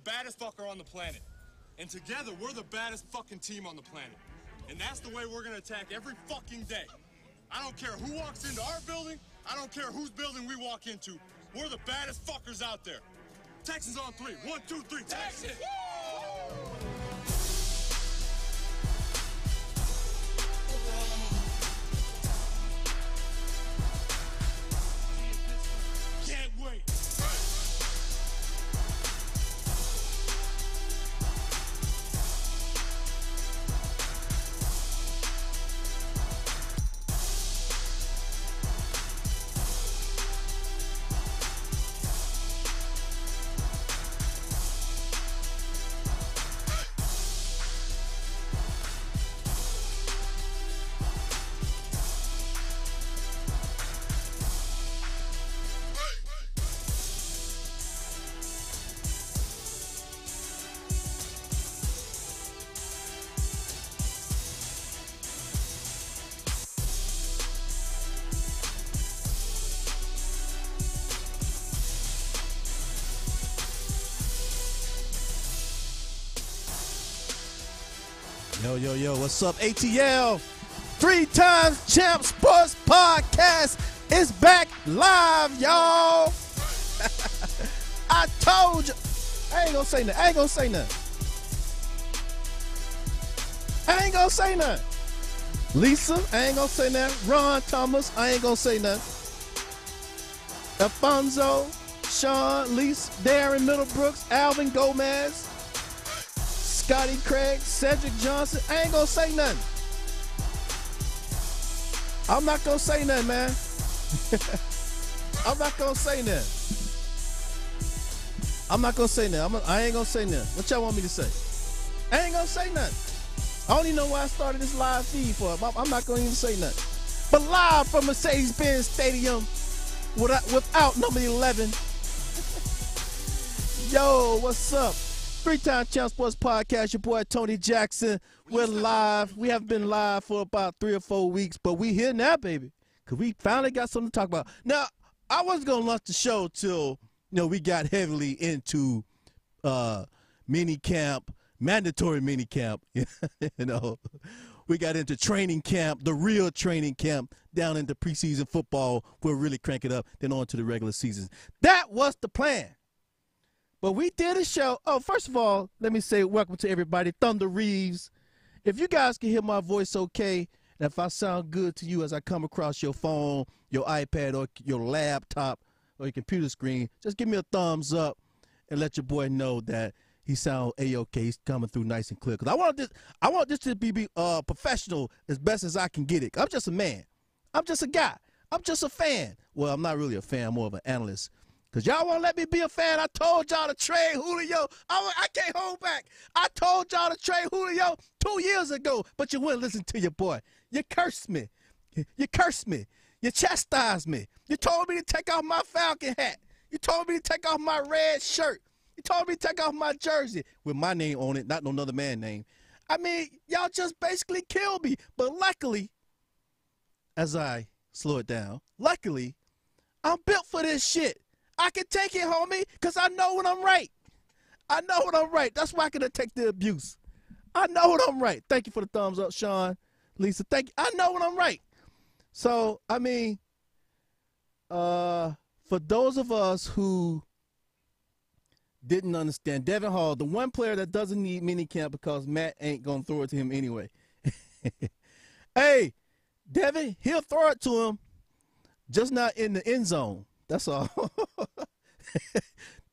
baddest fucker on the planet. And together, we're the baddest fucking team on the planet. And that's the way we're gonna attack every fucking day. I don't care who walks into our building. I don't care whose building we walk into. We're the baddest fuckers out there. Texans on 3. 1, 2, 3, Texans! Can't wait. Yo, yo, yo, what's up, ATL? 3 Times Champ Sports Podcast is back live, y'all. I told you. I ain't gonna say nothing. I ain't gonna say nothing. Lisa, I ain't gonna say nothing. Ron Thomas, I ain't gonna say nothing. Alfonso, Sean, Lisa, Darren Middlebrooks, Alvin Gomez, Scotty Craig, Cedric Johnson. I ain't gonna say nothing. I'm not gonna say nothing, man. I'm not gonna say nothing. I ain't gonna say nothing. What y'all want me to say? I ain't gonna say nothing. I don't even know why I started this live feed for. I'm not gonna even say nothing. But live from Mercedes-Benz Stadium without number 11. Yo, what's up? 3-Time Champ Sports Podcast, your boy Tony Jackson. We're live. We haven't been live for about 3 or 4 weeks, but we here now, baby, because we finally got something to talk about. Now, I wasn't going to launch the show till, we got heavily into mini camp, mandatory mini camp. We got into training camp, the real training camp, down into preseason football. We'll really crank it up, then on to the regular season. That was the plan. But we did a show. Oh, first of all, let me say welcome to everybody. Thunder Reeves. If you guys can hear my voice okay, and if I sound good to you as I come across your phone, your iPad, or your laptop, or your computer screen, just give me a thumbs up and let your boy know that he sound A-okay. He's coming through nice and clear. Because I want this to be professional as best as I can get it. I'm just a man. I'm just a guy. I'm just a fan. Well, I'm not really a fan. I'm more of an analyst. Because y'all won't let me be a fan. I told y'all to trade Julio. I can't hold back. I told y'all to trade Julio 2 years ago, but you wouldn't listen to your boy. You cursed me. You cursed me. You chastised me. You told me to take off my Falcon hat. You told me to take off my red shirt. You told me to take off my jersey with my name on it, not no other man's name. I mean, y'all just basically killed me. But luckily, as I slow it down, luckily, I'm built for this shit. I can take it, homie, because I know when I'm right. I know when I'm right. That's why I can take the abuse. I know when I'm right. Thank you for the thumbs up, Sean, Lisa. Thank you. I know when I'm right. So, I mean, for those of us who didn't understand, Devin Hall, the one player that doesn't need minicamp because Matt ain't going to throw it to him anyway. Hey, Devin, he'll throw it to him, just not in the end zone. That's all.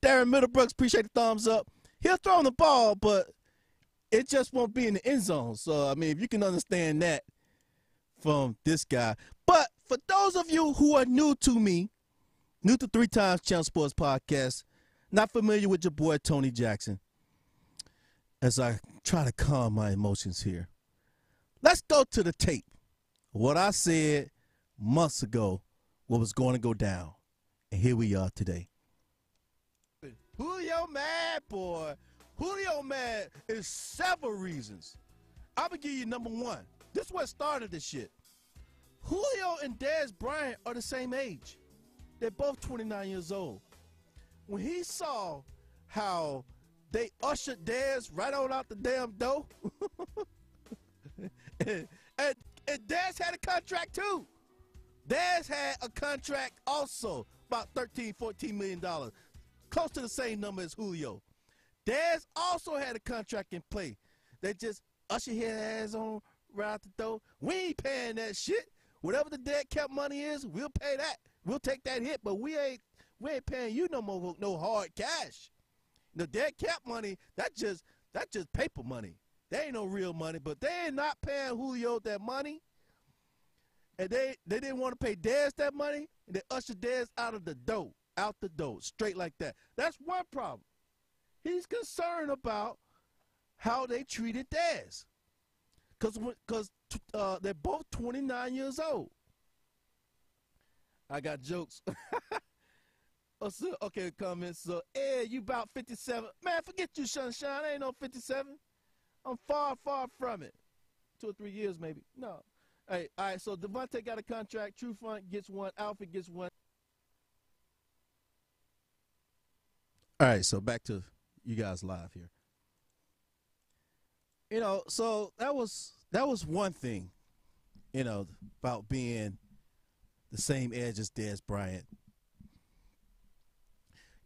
Darren Middlebrooks, appreciate the thumbs up. He'll throw him the ball, but it just won't be in the end zone. So, I mean, if you can understand that from this guy. But for those of you who are new to me, new to 3 Times Champ Sports Podcast, not familiar with your boy Tony Jackson, as I try to calm my emotions here, let's go to the tape. What I said months ago, what was going to go down. And here we are today. Julio mad, boy. Julio mad is several reasons. I'm going to give you number one. This is what started this shit. Julio and Dez Bryant are the same age. They're both 29 years old. When he saw how they ushered Dez right on out the damn door. and Dez had a contract too. Dez had a contract also, about $13, $14 million, close to the same number as Julio. Dez also had a contract in play. They just usher his ass on right out the door. We ain't paying that shit. Whatever the dead cap money is, we'll pay that. We'll take that hit, but we ain't paying you no hard cash. The dead cap money, that's just paper money. That ain't no real money, but they ain't not paying Julio that money. And they didn't want to pay Dez that money, and they ushered Dez out the door, straight like that. That's one problem. He's concerned about how they treated Dez. Because they're both 29 years old. I got jokes. Okay, comments. So, you about 57. Man, forget you, Sunshine. I ain't no 57. I'm far, far from it. 2 or 3 years, maybe. No. Hey, all right, so Devontae got a contract. True Front gets one. Alfred gets one. All right, so back to you guys live here. You know, so that was one thing, you know, about being the same edge as Dez Bryant.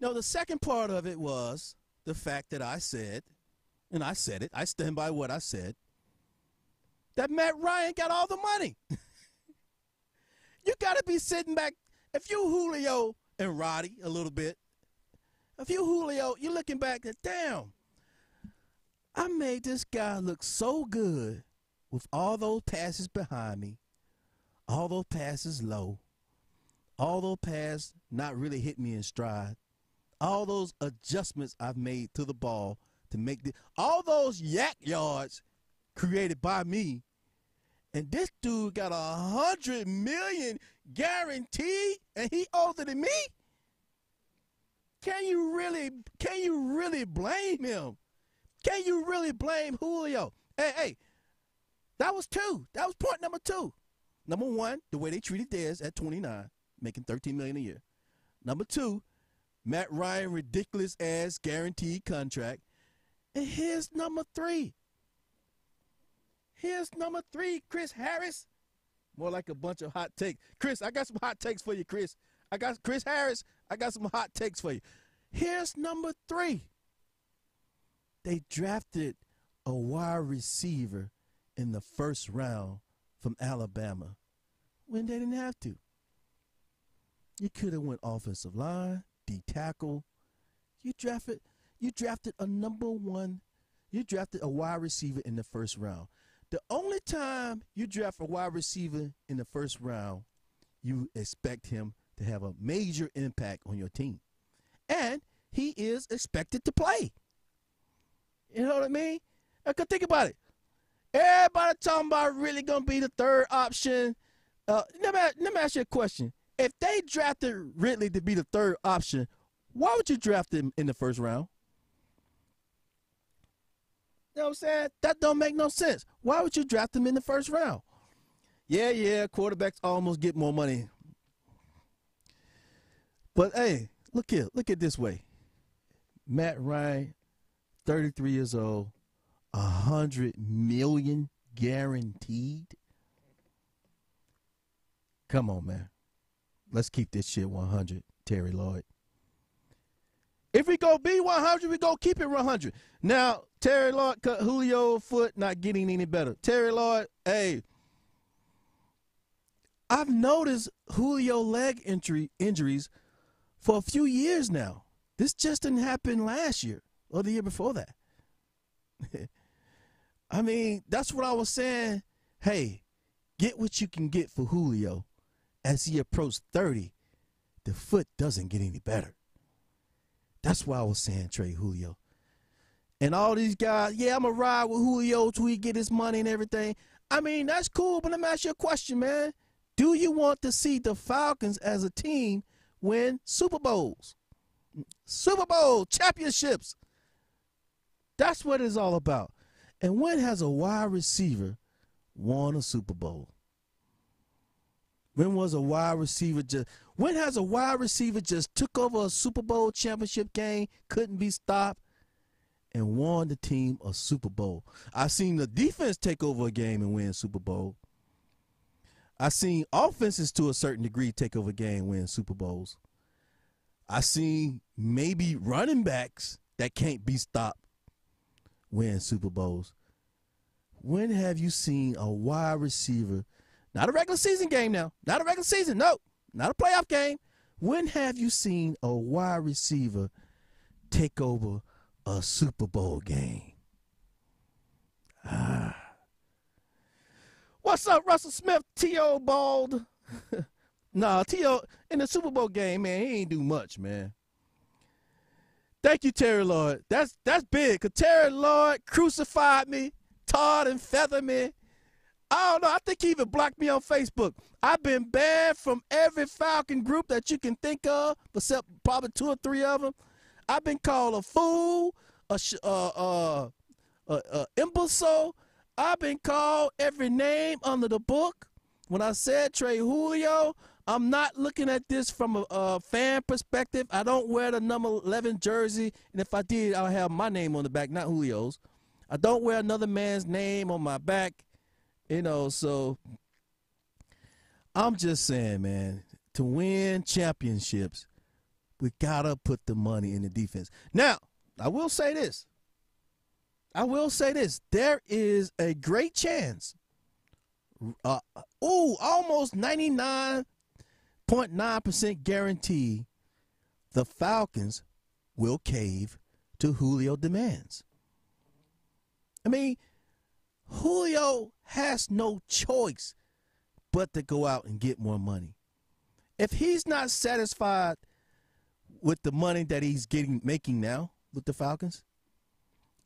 You know, the second part of it was the fact that I said, and I said it, I stand by what I said, that Matt Ryan got all the money. You got to be sitting back. If you Julio and Roddy a little bit, if you Julio, you're looking back at, damn, I made this guy look so good with all those passes behind me, all those passes low, all those passes not really hit me in stride, all those adjustments I've made to the ball to make all those yak yards created by me, and this dude got $100 million guaranteed, and he older than me. Can you really blame him? Can you really blame Julio? Hey, that was two. That was point number two. Number one, the way they treated Dez at 29, making $13 million a year. Number two, Matt Ryan ridiculous ass guaranteed contract. And here's number three. Chris Harris. More like a bunch of hot takes. Chris, I got some hot takes for you, Chris. Chris Harris, I got some hot takes for you. Here's number three. They drafted a wide receiver in the first round from Alabama when they didn't have to. You could have went offensive line, D tackle. You drafted a number one. You drafted a wide receiver in the first round. The only time you draft a wide receiver in the first round, you expect him to have a major impact on your team. And he is expected to play. You know what I mean? Because think about it. Everybody talking about really going to be the third option. Let me ask you a question. If they drafted Ridley to be the third option, why would you draft him in the first round? You know what I'm saying? That don't make no sense. Why would you draft him in the first round? Yeah, quarterbacks almost get more money. But, hey, look here. Look at it this way. Matt Ryan, 33 years old, $100 million guaranteed. Come on, man. Let's keep this shit 100, Terry Lloyd. If we go be 100, we go keep it 100. Now, Terry Lloyd cut Julio foot, not getting any better. Terry Lloyd, hey, I've noticed Julio leg injuries for a few years now. This just didn't happen last year or the year before that. I mean, that's what I was saying. Hey, get what you can get for Julio. As he approached 30, the foot doesn't get any better. That's why I was saying trade Julio. And all these guys, yeah, I'm going to ride with Julio till he get his money and everything. I mean, that's cool, but let me ask you a question, man. Do you want to see the Falcons as a team win Super Bowls? Super Bowl championships. That's what it's all about. And when has a wide receiver won a Super Bowl? When has a wide receiver just took over a Super Bowl championship game, couldn't be stopped, and won the team a Super Bowl. I've seen the defense take over a game and win Super Bowl. I've seen offenses to a certain degree take over a game and win Super Bowls. I've seen maybe running backs that can't be stopped win Super Bowls. When have you seen a wide receiver, not a regular season game now, not a regular season, no, not a playoff game. When have you seen a wide receiver take over a Super Bowl game? What's up, Russell Smith? T.O. Bald. Nah, T.O. in the Super Bowl game, man, he ain't do much, man. Thank you, Terry Lloyd. That's big, because Terry Lloyd crucified me, tarred and feathered me. I don't know. I think he even blocked me on Facebook. I've been banned from every Falcon group that you can think of, except probably 2 or 3 of them. I've been called a fool, imbecile. I've been called every name under the book. When I said Trey Julio, I'm not looking at this from a fan perspective. I don't wear the number 11 jersey, and if I did, I'll have my name on the back, not Julio's. I don't wear another man's name on my back, you know, so I'm just saying, man, to win championships, we got to put the money in the defense. Now, I will say this. There is a great chance, almost 99.9% guarantee the Falcons will cave to Julio demands. I mean, Julio has no choice but to go out and get more money. If he's not satisfied with the money that he's making now with the Falcons,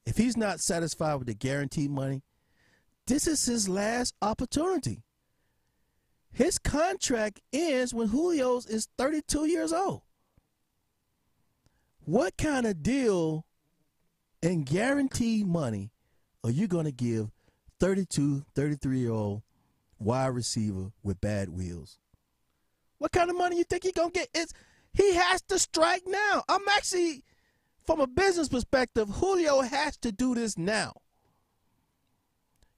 if he's not satisfied with the guaranteed money, this is his last opportunity. His contract ends when Julio's is 32 years old. What kind of deal and guaranteed money are you going to give 32, 33-year-old wide receiver with bad wheels? What kind of money you think he's going to get? He has to strike now. I'm actually, from a business perspective, Julio has to do this now.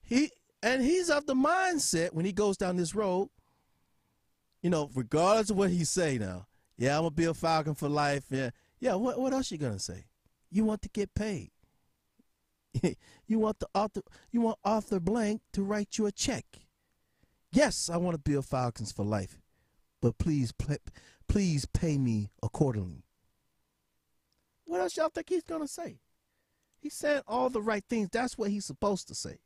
He's of the mindset when he goes down this road, you know, regardless of what he say now. Yeah, I'm going to be a Falcon for life. Yeah, what else you going to say? You want to get paid. You want Arthur Blank to write you a check. Yes, I want to be a Falcons for life, but please pay me accordingly. What else y'all think he's going to say? He's saying all the right things. That's what he's supposed to say.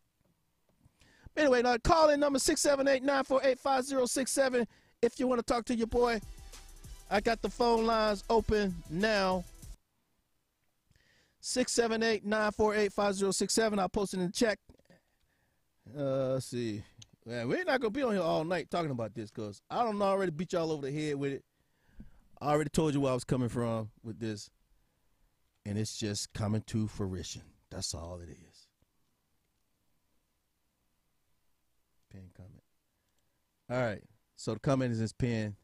Anyway, now call in number 678-948-5067 if you want to talk to your boy. I got the phone lines open now. 678-948-5067. I'll post it in the chat. Let's see. Man, we're not going to be on here all night talking about this because I don't know, I already beat y'all over the head with it. I already told you where I was coming from with this. And it's just coming to fruition. That's all it is. Pin comment. All right. So the comment is this pin.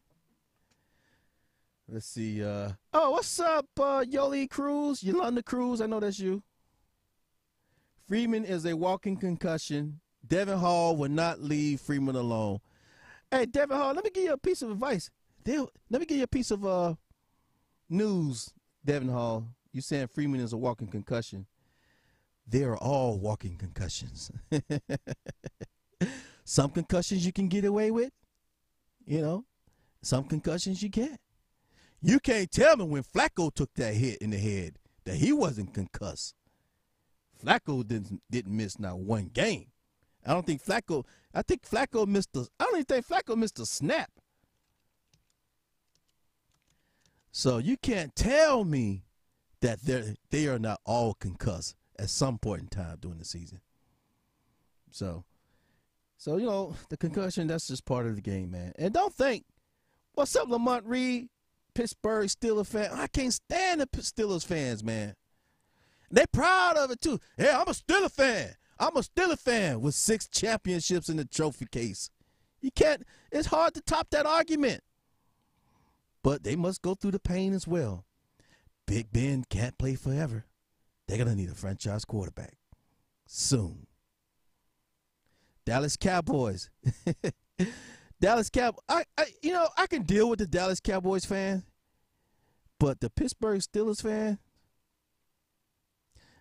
Let's see. Oh, what's up, Yoli Cruz? Yolanda Cruz. I know that's you. Freeman is a walking concussion. Devin Hall will not leave Freeman alone. Hey, Devin Hall, let me give you a piece of advice. Let me give you a piece of news, Devin Hall. You saying Freeman is a walking concussion. They are all walking concussions. Some concussions you can get away with, you know. Some concussions you can't. You can't tell me when Flacco took that hit in the head that he wasn't concussed. Flacco didn't miss not one game. I think Flacco missed I don't even think Flacco missed a snap. So you can't tell me that they are not all concussed at some point in time during the season. So you know, the concussion, that's just part of the game, man. And don't think, what's up, Lamont Reed, Pittsburgh Steelers fan? I can't stand the Steelers fans, man. They're proud of it, too. Yeah, I'm a Steelers fan. I'm a Steelers fan with 6 championships in the trophy case. You can't, it's hard to top that argument. But they must go through the pain as well. Big Ben can't play forever. they're going to need a franchise quarterback soon. Dallas Cowboys. I can deal with the Dallas Cowboys fan, but the Pittsburgh Steelers fan,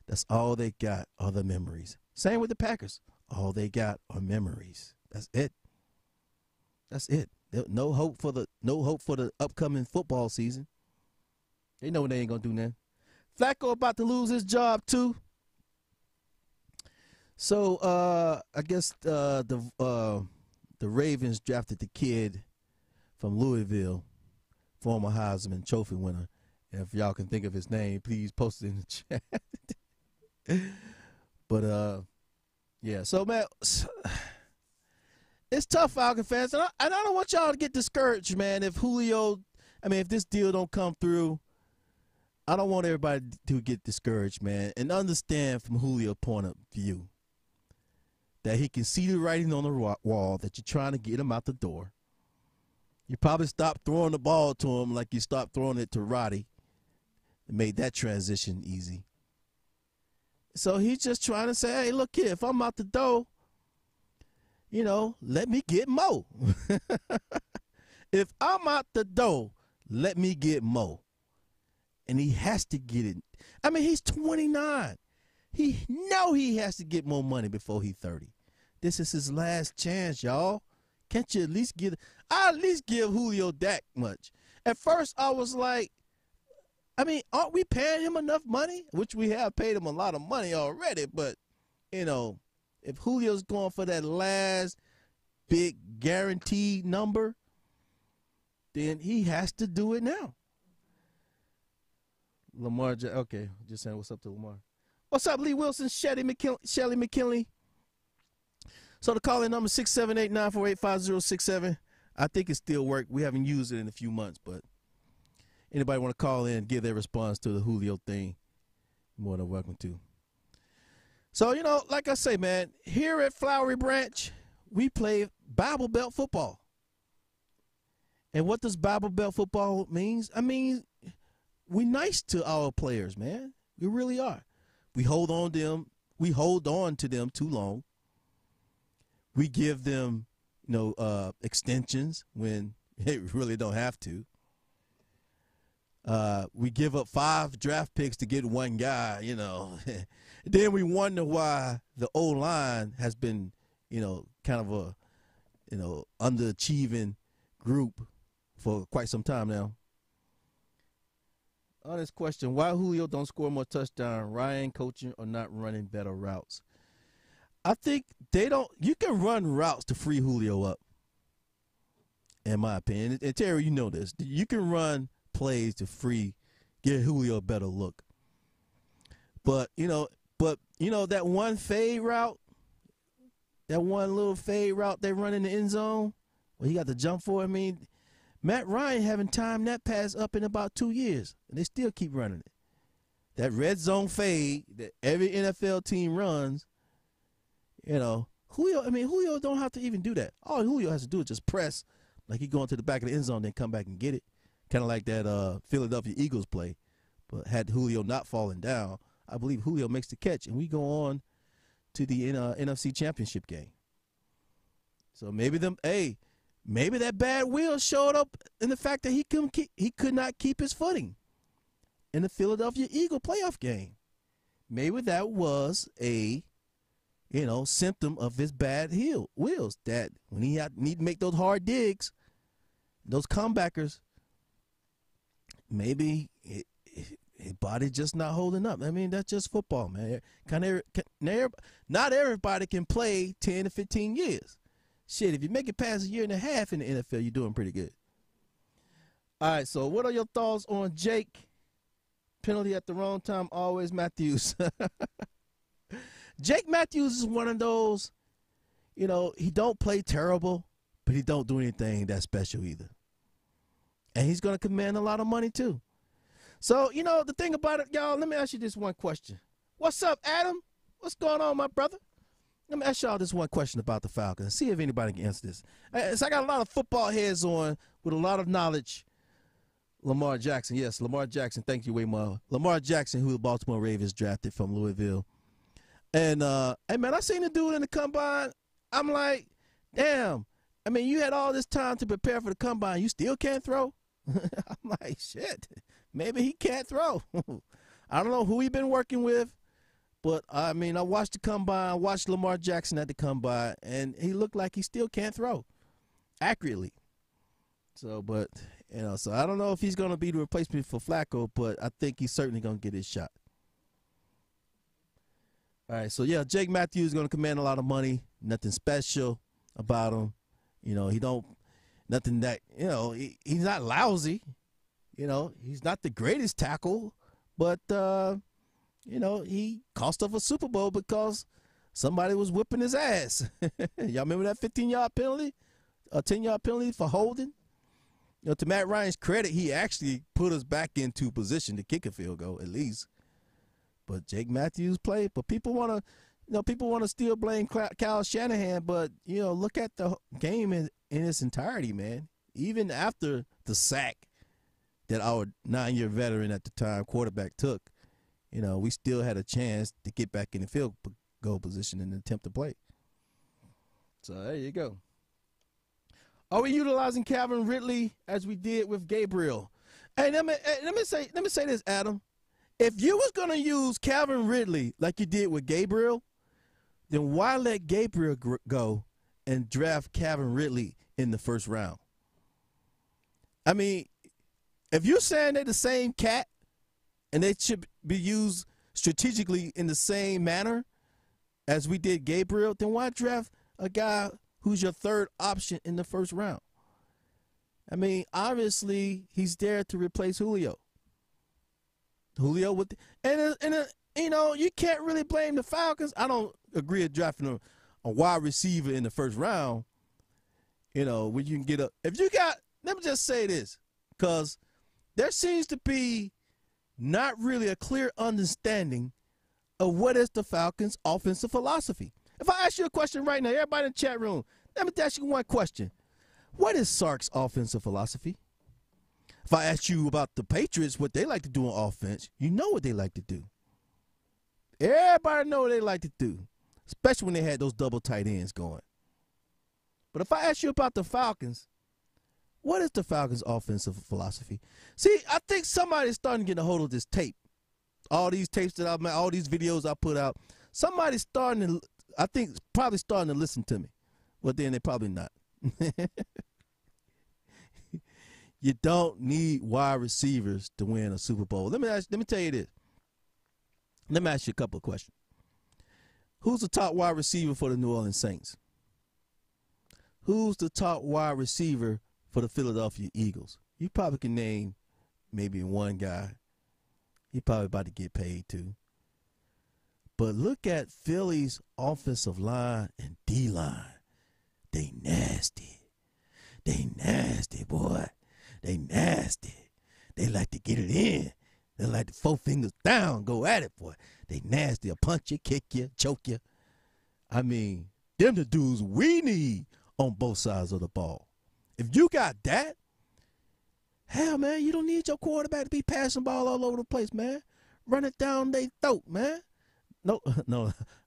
that's all they got are the memories. Same with the Packers. All they got are memories. That's it. That's it. No hope for the upcoming football season. They know they ain't gonna do nothing. Flacco about to lose his job too. So I guess the Ravens drafted the kid from Louisville, former Heisman Trophy winner. And if y'all can think of his name, please post it in the chat. But yeah. So man, it's tough, Falcon fans, and I don't want y'all to get discouraged, man. If this deal don't come through, I don't want everybody to get discouraged, man. And understand from Julio's point of view that he can see the writing on the wall that you're trying to get him out the door. You probably stopped throwing the ball to him like you stopped throwing it to Roddy. It made that transition easy. So he's just trying to say, hey, look here, if I'm out the door, let me get Mo. If I'm out the door, let me get Mo. And he has to get it. I mean, he's 29. He has to get more money before he's 30. This is his last chance, y'all. Can't you at least give Julio that much? At first, I was like, aren't we paying him enough money? Which we have paid him a lot of money already. But, if Julio's going for that last big guaranteed number, then he has to do it now. Lamar, okay, just saying what's up to Lamar. What's up, Lee Wilson, Shelly McKinley? So the call-in number 678-948-5067. I think it still works. We haven't used it in a few months, but anybody want to call in and give their response to the Julio thing, more than welcome to. So, like I say, man, here at Flowery Branch, we play Bible Belt football. And what does Bible Belt football means? We're nice to our players, man. We really are. We hold on to them too long. We give them, extensions when they really don't have to. We give up 5 draft picks to get one guy, Then we wonder why the O-line has been, kind of a, underachieving group for quite some time now. On this question, why Julio don't score more touchdowns? Ryan coaching or not running better routes? I think you can run routes to free Julio up, in my opinion. And Terry, you know this. You can run plays to get Julio a better look. But, that one fade route, that one little fade route they run in the end zone, he got to jump for it. Matt Ryan haven't timed that pass up in about 2 years, and they still keep running it. That red zone fade that every NFL team runs, Julio don't have to even do that. All Julio has to do is just press like he going to the back of the end zone, then come back and get it. Kind of like that Philadelphia Eagles play. But had Julio not fallen down, I believe Julio makes the catch, and we go on to the NFC Championship game. So maybe that bad wheel showed up in the fact that he could not keep his footing in the Philadelphia Eagle playoff game. Maybe that was a symptom of his bad wheels, that when he need to make those hard digs, those comebackers, maybe his body just not holding up. That's just football, man. Not everybody can play 10 to 15 years. Shit, if you make it past a year and a half in the NFL, you're doing pretty good. All right, so what are your thoughts on Jake? Penalty at the wrong time, always Matthews. Jake Matthews is one of those, he don't play terrible, but he don't do anything that special either. And he's going to command a lot of money too. So, the thing about it, y'all, let me ask you this one question. What's up, Adam? What's going on, my brother? Let me ask y'all this one question about the Falcons. See if anybody can answer this. So I got a lot of football heads on with a lot of knowledge Lamar Jackson. Yes, Lamar Jackson. Thank you, Waymar. Lamar Jackson, who the Baltimore Ravens drafted from Louisville. And, hey, man, I seen the dude in the combine. I'm like, damn. I mean, you had all this time to prepare for the combine. You still can't throw? I'm like, shit. Maybe he can't throw. I don't know who he been working with. But, I mean, I watched the combine. I watched Lamar Jackson at the combine. And he looked like he still can't throw accurately. So, but, you know, so I don't know if he's going to be the replacement for Flacco, but I think he's certainly going to get his shot. All right, so, yeah, Jake Matthews is going to command a lot of money. Nothing special about him. You know, nothing that, you know, he's not lousy. You know, he's not the greatest tackle, but, you know, he cost us a Super Bowl because somebody was whipping his ass. Y'all remember that 15-yard penalty? A 10-yard penalty for holding? You know, to Matt Ryan's credit, he actually put us back into position to kick a field goal, at least. But Jake Matthews played. But people want to, you know, people want to still blame Kyle Shanahan. But, you know, look at the game in its entirety, man. Even after the sack that our 9-year veteran at the time quarterback took, you know, we still had a chance to get back in the field goal position and attempt to play. So there you go. Are we utilizing Calvin Ridley as we did with Gabriel? Hey, let me say this, Adam. If you was gonna use Calvin Ridley like you did with Gabriel, then why let Gabriel go and draft Calvin Ridley in the first round? I mean, if you're saying they're the same cat and they should be used strategically in the same manner as we did Gabriel, then why draft a guy who's your third option in the first round? I mean, obviously, he's there to replace Julio. You know, you can't really blame the Falcons. I don't agree with drafting a wide receiver in the first round. You know, when you can get up. If you got, let me just say this, because there seems to be not really a clear understanding of what is the Falcons' offensive philosophy. If I ask you a question right now, everybody in the chat room, let me ask you one question. What is Sark's offensive philosophy? If I ask you about the Patriots, what they like to do on offense, you know what they like to do. Everybody know what they like to do, especially when they had those double tight ends going. But if I ask you about the Falcons, what is the Falcons' offensive philosophy? See, I think somebody's starting to get a hold of this tape. All these tapes that I've made, all these videos I put out, somebody's starting to, I think, probably starting to listen to me. Well, then they're probably not. You don't need wide receivers to win a Super Bowl. Let me tell you this. Let me ask you a couple of questions. Who's the top wide receiver for the New Orleans Saints? Who's the top wide receiver for the Philadelphia Eagles? You probably can name maybe one guy. He probably about to get paid too. But look at Philly's offensive line and D-line. They nasty. They nasty, boy. They nasty. They like to get it in. They like the 4 fingers down, go at it, boy. They nasty. They'll punch you, kick you, choke you. I mean, them the dudes we need on both sides of the ball. If you got that, hell, man, you don't need your quarterback to be passing ball all over the place, man. Run it down their throat, man. No,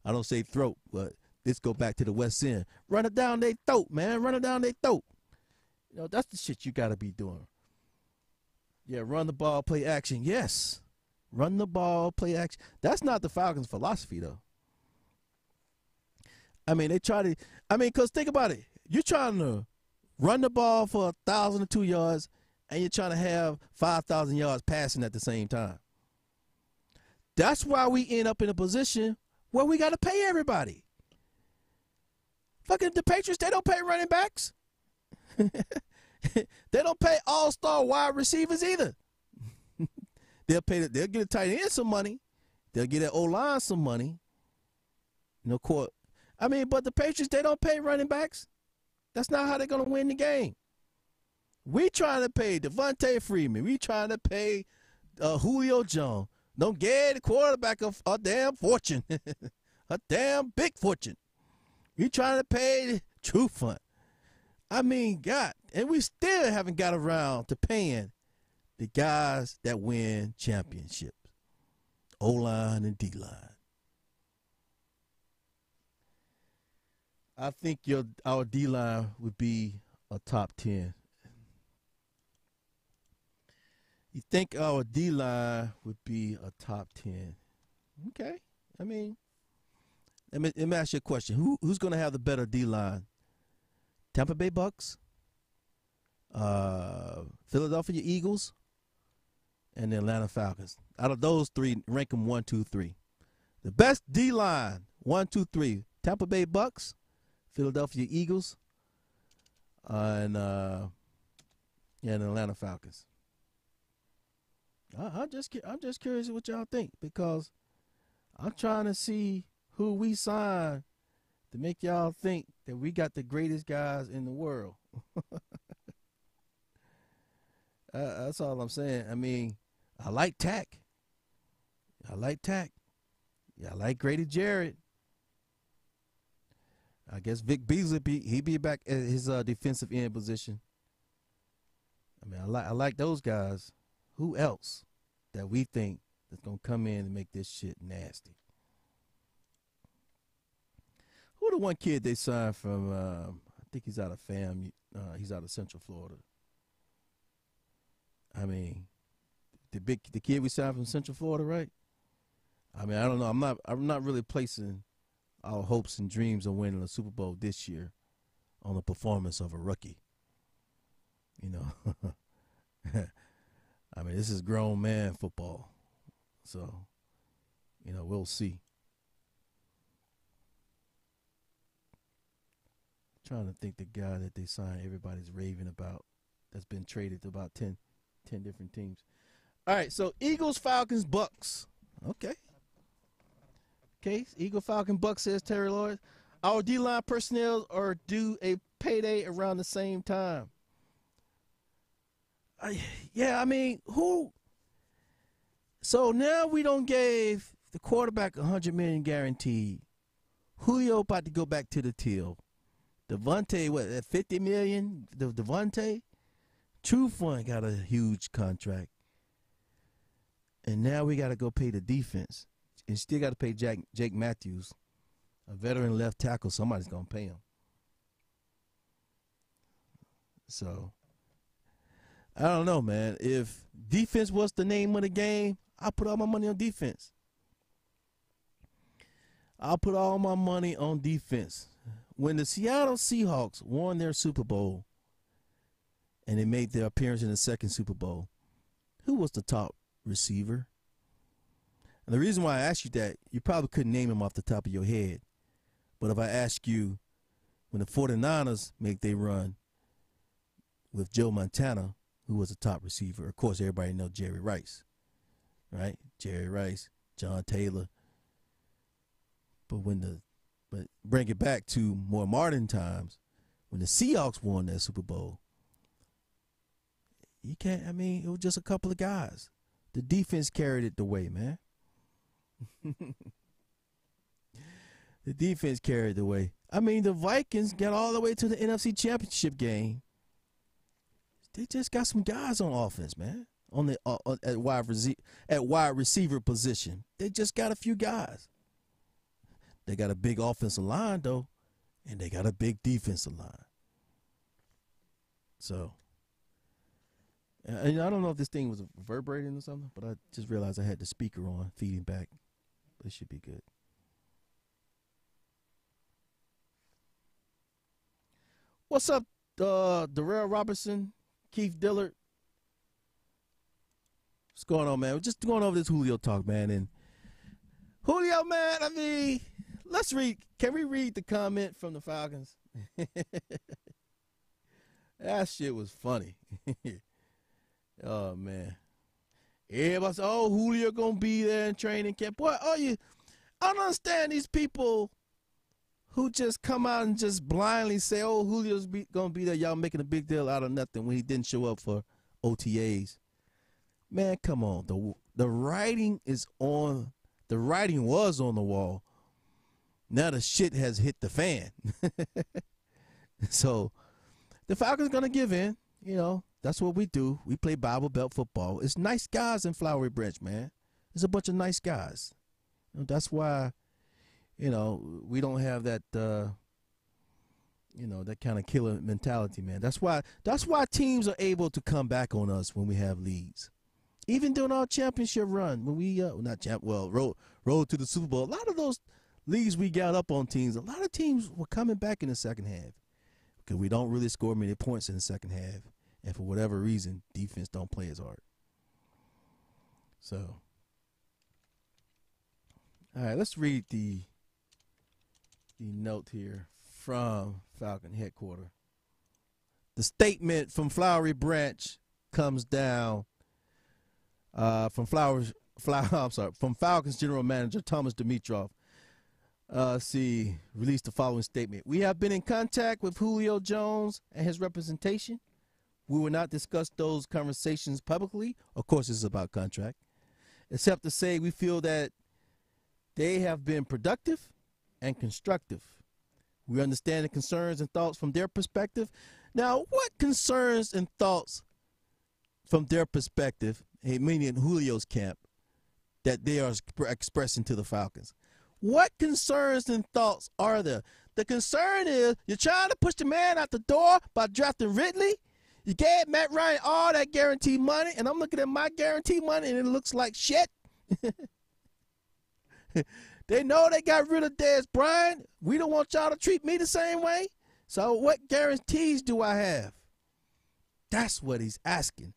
I don't say throat, but let's go back to the West End. Run it down their throat, man. Run it down their throat. You know, that's the shit you got to be doing. Yeah, run the ball, play action. Yes. Run the ball, play action. That's not the Falcons' philosophy, though. I mean, they try to, because think about it. You're trying to run the ball for 1,002 yards, and you're trying to have 5,000 yards passing at the same time. That's why we end up in a position where we got to pay everybody. Fucking the Patriots, they don't pay running backs. They don't pay all-star wide receivers either. They'll get a tight end some money. They'll get an O-line some money. But the Patriots, they don't pay running backs. That's not how they're going to win the game. We trying to pay Devontae Freeman. We trying to pay Julio Jones. Don't get the quarterback a damn fortune. A damn big fortune. We trying to pay True Fund. I mean, God, and we still haven't got around to paying the guys that win championships, O-line and D-line. I think our D-line would be a top 10. You think our D-line would be a top 10? Okay. I mean, let me ask you a question. Who's going to have the better D-line? Tampa Bay Bucks, Philadelphia Eagles, and the Atlanta Falcons. Out of those three, rank them 1, 2, 3. The best D-line, 1, 2, 3. Tampa Bay Bucks, Philadelphia Eagles, and the Atlanta Falcons. I'm just curious what y'all think, because I'm trying to see who we signed to make y'all think that we got the greatest guys in the world. That's all I'm saying. I mean, I like Tack. Yeah, I like Grady Jarrett. I guess Vic Beasley he'd be back at his defensive end position. I mean, I like those guys. Who else that we think that's gonna come in and make this shit nasty? Who the one kid they signed from? I think he's out of he's out of Central Florida. I mean, the kid we signed from Central Florida, right? I mean, I don't know. I'm not really placing our hopes and dreams of winning a Super Bowl this year on the performance of a rookie. You know, I mean, this is grown man football, so you know, we'll see. Trying to think the guy that they signed, everybody's raving about, that's been traded to about 10 different teams. All right, so Eagles, Falcons, Bucks. Okay, Eagle, Falcon, Bucks, says Terry Lloyd. Our D-line personnel are due a payday around the same time. I mean, who? So now we don't gave the quarterback $100 million guaranteed. Julio about to go back to the till. Devontae, what, at $50 million? Devontae? True Fun got a huge contract. And now we got to go pay the defense. And still got to pay Jake Matthews, a veteran left tackle. Somebody's going to pay him. So, I don't know, man. If defense was the name of the game, I'll put all my money on defense. I'll put all my money on defense. When the Seattle Seahawks won their Super Bowl and they made their appearance in the second Super Bowl, who was the top receiver? And the reason why I asked you that, you probably couldn't name him off the top of your head. But if I ask you, when the 49ers make their run with Joe Montana, who was a top receiver, of course, everybody knows Jerry Rice, right? Jerry Rice, John Taylor. But bring it back to more modern times, when the Seahawks won that Super Bowl, it was just a couple of guys. The defense carried it the way, man. The defense carried the way. I mean, the Vikings got all the way to the NFC Championship game. They just got some guys on offense, man. On the at wide receiver position, they just got a few guys. They got a big offensive line though, and they got a big defensive line. So, and I don't know if this thing was vibrating or something, but I just realized I had the speaker on, feeding back. But it should be good. What's up, Darrell Robertson, Keith Dillard? What's going on, man? We're just going over this Julio talk, man. And Julio, man, I mean, let's read. Can we read the comment from the Falcons? That shit was funny. Oh, man. Everybody said, oh, Julio going to be there in training camp. Boy, I don't understand these people who just come out and just blindly say, oh, Julio's going to be there. Y'all making a big deal out of nothing when he didn't show up for OTAs. Man, come on. The writing is on. The writing was on the wall. Now the shit has hit the fan. So the Falcons going to give in. You know, That's what we do. We play Bible Belt football. It's nice guys in Flowery Branch, man. There's a bunch of nice guys. That's why, we don't have that, that kind of killer mentality, man. That's why teams are able to come back on us when we have leads. Even during our championship run, when we road to the Super Bowl, a lot of those leagues we got up on teams, a lot of teams were coming back in the second half because we don't really score many points in the second half, and for whatever reason, defense don't play as hard. So, all right, let's read the note here from Falcon headquarters. The statement from Flowery Branch comes down from Falcons general manager Thomas Dimitroff. Released the following statement. We have been in contact with Julio Jones and his representation. We will not discuss those conversations publicly. Of course, this is about contract. Except to say we feel that they have been productive and constructive. We understand the concerns and thoughts from their perspective. Now, what concerns and thoughts from their perspective, meaning Julio's camp, that they are expressing to the Falcons? What concerns and thoughts are there? The concern is you're trying to push the man out the door by drafting Ridley. You gave Matt Ryan all that guaranteed money, and I'm looking at my guaranteed money, and it looks like shit. They know they got rid of Dez Bryant. We don't want y'all to treat me the same way. So what guarantees do I have? That's what he's asking.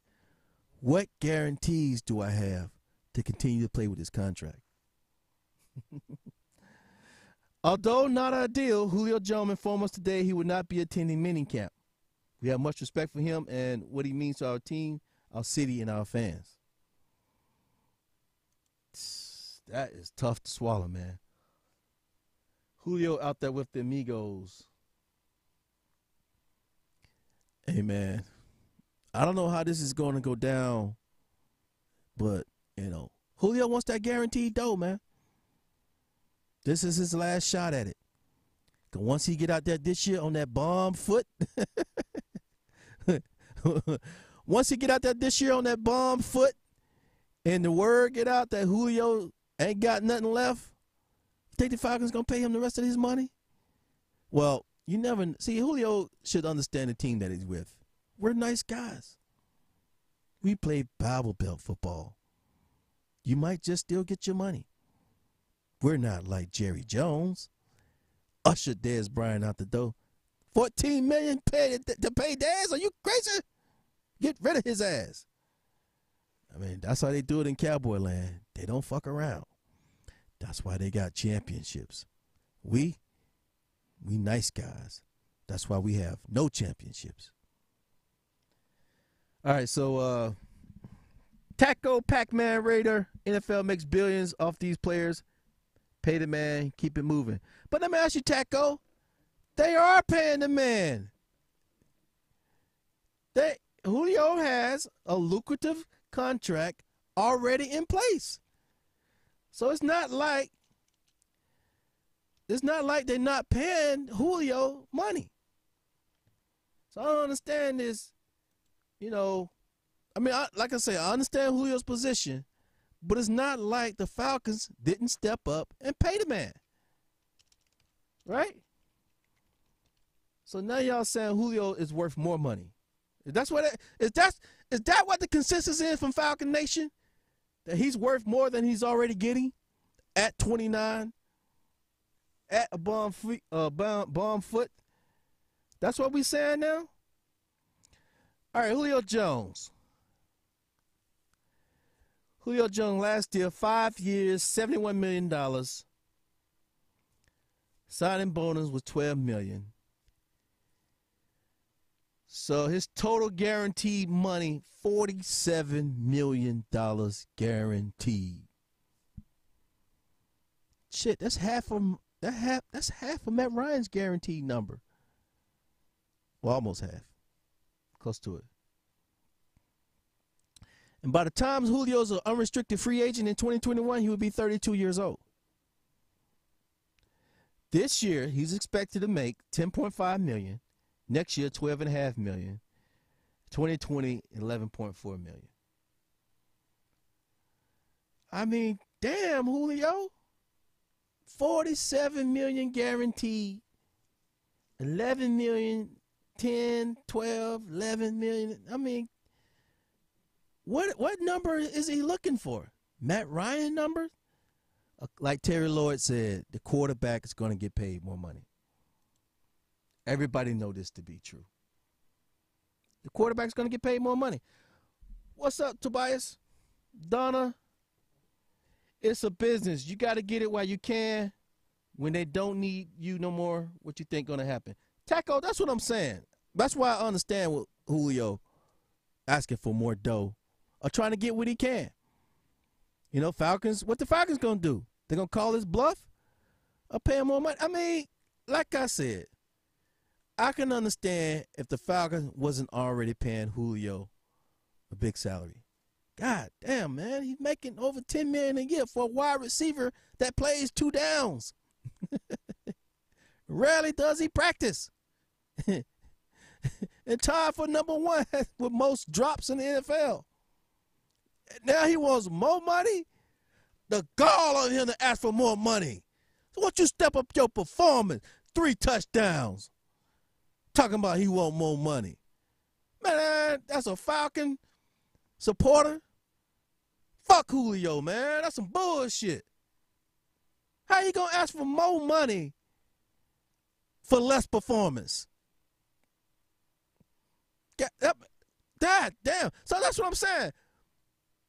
What guarantees do I have to continue to play with this contract? Although not ideal, Julio Jones informed us today he would not be attending minicamp. We have much respect for him and what he means to our team, our city, and our fans. That is tough to swallow, man. Julio out there with the amigos. Hey, man, I don't know how this is going to go down, but, Julio wants that guaranteed dough, man. This is his last shot at it. Once he get out there this year on that bomb foot, once he get out there this year on that bomb foot, and the word get out that Julio ain't got nothing left, you think the Falcons gonna pay him the rest of his money? Well, you never see. Julio should understand the team that he's with. We're nice guys. We play Bible Belt football. You might just still get your money. We're not like Jerry Jones. Ushered Dez Bryant out the door. $14 million to pay Dez? Are you crazy? Get rid of his ass. I mean, that's how they do it in Cowboy Land. They don't fuck around. That's why they got championships. We nice guys. That's why we have no championships. All right, so Taco Pac-Man Raider, NFL makes billions off these players. Pay the man, keep it moving. But let me ask you, Taco, they are paying the man. Julio has a lucrative contract already in place. So it's not like they're not paying Julio money. So I don't understand this, like I say, I understand Julio's position, but it's not like the Falcons didn't step up and pay the man. Right? So now y'all saying Julio is worth more money. Is that what the consensus is from Falcon Nation? That he's worth more than he's already getting at 29, at a bomb foot? That's what we saying now? All right, Julio Jones. Julio Jones last year, 5 years, $71 million. Signing bonus was $12 million. So his total guaranteed money, $47 million guaranteed. Shit, that's half of Matt Ryan's guaranteed number. Well, almost half. Close to it. And by the time Julio's an unrestricted free agent in 2021, he would be 32 years old. This year, he's expected to make $10.5 million. Next year, $12.5 million. 2020, 11.4 million. I mean, damn, Julio. 47 million guaranteed. 11 million, 10, 12, 11 million. I mean, what number is he looking for? Matt Ryan numbers? Like Terry Lloyd said, the quarterback is going to get paid more money. Everybody know this to be true. The quarterback's going to get paid more money. What's up, Tobias? Donna? It's a business. You got to get it while you can. When they don't need you no more, what you think going to happen? Taco, that's what I'm saying. That's why I understand what Julio asking for more dough or trying to get what he can. You know, Falcons, what the Falcons going to do? They're going to call his bluff or pay him more money? I mean, like I said, I can understand if the Falcons wasn't already paying Julio a big salary. God damn, man, he's making over $10 million a year for a wide receiver that plays 2 downs. Rarely does he practice. And tied for number 1 with most drops in the NFL. Now he wants more money? The gall on him to ask for more money. So why don't you step up your performance? 3 touchdowns. Talking about he want more money. Man, that's a Falcon supporter. Fuck Julio, man. That's some bullshit. How you gonna ask for more money for less performance? God damn. So that's what I'm saying.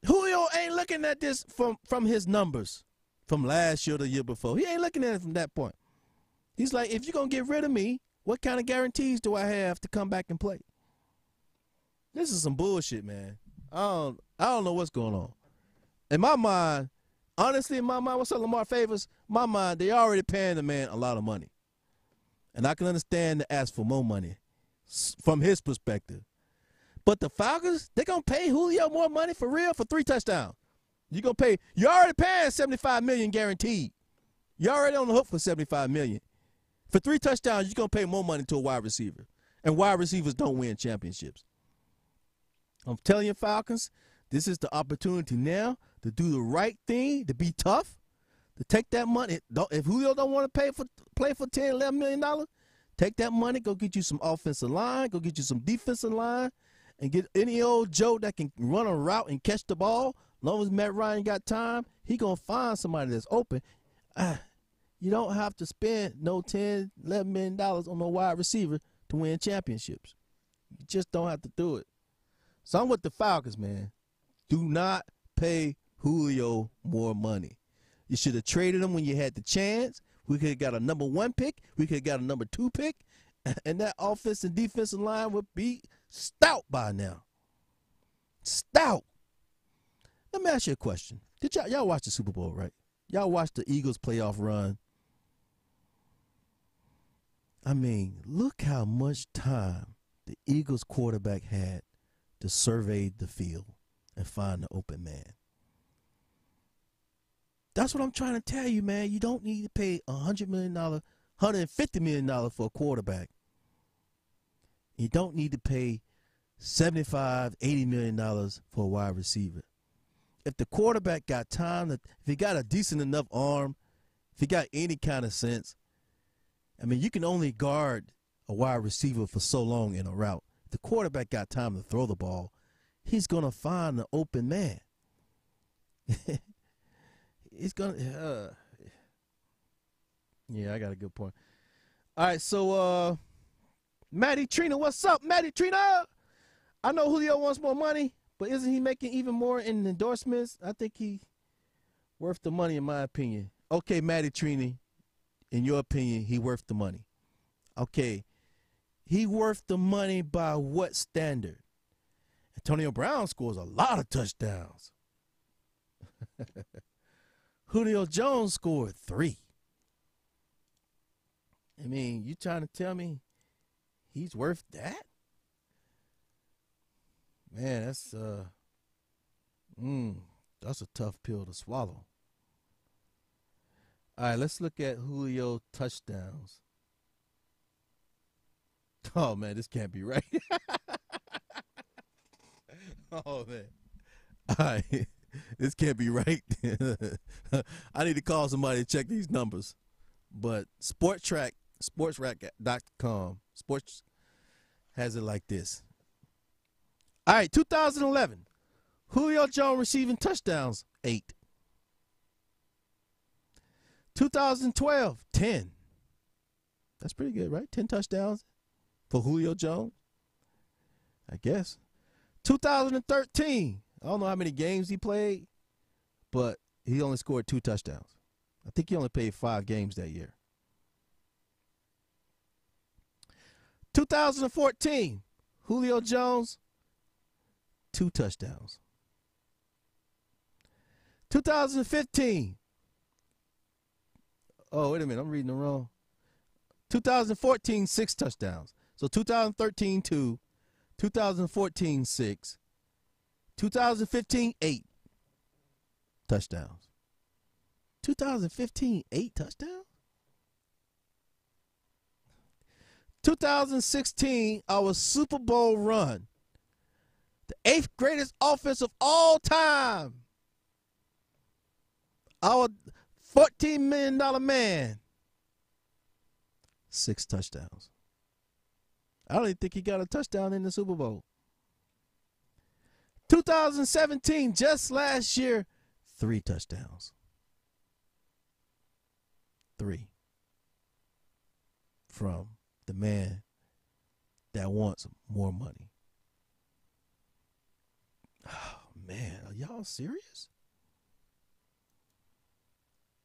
Julio ain't looking at this from his numbers from last year or the year before. He ain't looking at it from that point. He's like, if you're gonna get rid of me, what kind of guarantees do I have to come back and play? This is some bullshit, man. I don't know what's going on. In my mind, honestly, in my mind, what's up, Lamar Favors? My mind, they already paying the man a lot of money. And I can understand to ask for more money from his perspective. But the Falcons, they're going to pay Julio more money for real for 3 touchdowns. You're already paying $75 million guaranteed. You're already on the hook for $75 million. For 3 touchdowns, you're going to pay more money to a wide receiver. And wide receivers don't win championships. I'm telling you, Falcons, this is the opportunity now to do the right thing, to be tough, to take that money. If Julio don't want to play for $10, $11 million, take that money, go get you some offensive line, go get you some defensive line, and get any old Joe that can run a route and catch the ball. As long as Matt Ryan got time, he going to find somebody that's open. You don't have to spend no $10, $11 million on no wide receiver to win championships. You just don't have to do it. So I'm with the Falcons, man. Do not pay Julio more money. You should have traded him when you had the chance. We could have got a number 1 pick. We could have got a number 2 pick. And that offense and defensive line would be stout by now. Stout. Let me ask you a question. Did y'all watch the Super Bowl, right? Y'all watched the Eagles playoff run. I mean, look how much time the Eagles quarterback had to survey the field and find the open man. That's what I'm trying to tell you, man. You don't need to pay $100 million, $150 million for a quarterback. You don't need to pay $75, $80 million for a wide receiver. If the quarterback got time, if he got a decent enough arm, if he got any kind of sense, I mean, you can only guard a wide receiver for so long in a route. If the quarterback got time to throw the ball, he's going to find the open man. He's going to yeah, I got a good point. All right, so Matty Trina, what's up, Matty Trina? I know Julio wants more money, but isn't he making even more in endorsements? I think he worth the money, in my opinion. Okay, Matty Trina, in your opinion, he worth the money. Okay, he worth the money by what standard? Antonio Brown scores a lot of touchdowns. Julio Jones scored 3. I mean, you trying to tell me he's worth that? Man, that's a tough pill to swallow. All right, let's look at Julio touchdowns. Oh, man, this can't be right. Oh, man. All right. This can't be right. I need to call somebody to check these numbers. But sportsrack.com, sports has it like this. All right, 2011. Julio Jones receiving touchdowns, 8. 2012, 10. That's pretty good, right? 10 touchdowns for Julio Jones, I guess. 2013, I don't know how many games he played, but he only scored 2 touchdowns. I think he only played 5 games that year. 2014, Julio Jones, 2 touchdowns. 2015. Oh, wait a minute. I'm reading it wrong. 2014, 6 touchdowns. So 2013, 2. 2014, 6. 2015, 8 touchdowns. 2015, 8 touchdowns? 2016, our Super Bowl run. The 8th greatest offense of all time. Our $14 million man. 6 touchdowns. I don't even think he got a touchdown in the Super Bowl. 2017, just last year, 3 touchdowns. 3. From the man that wants more money. Oh, man, are y'all serious?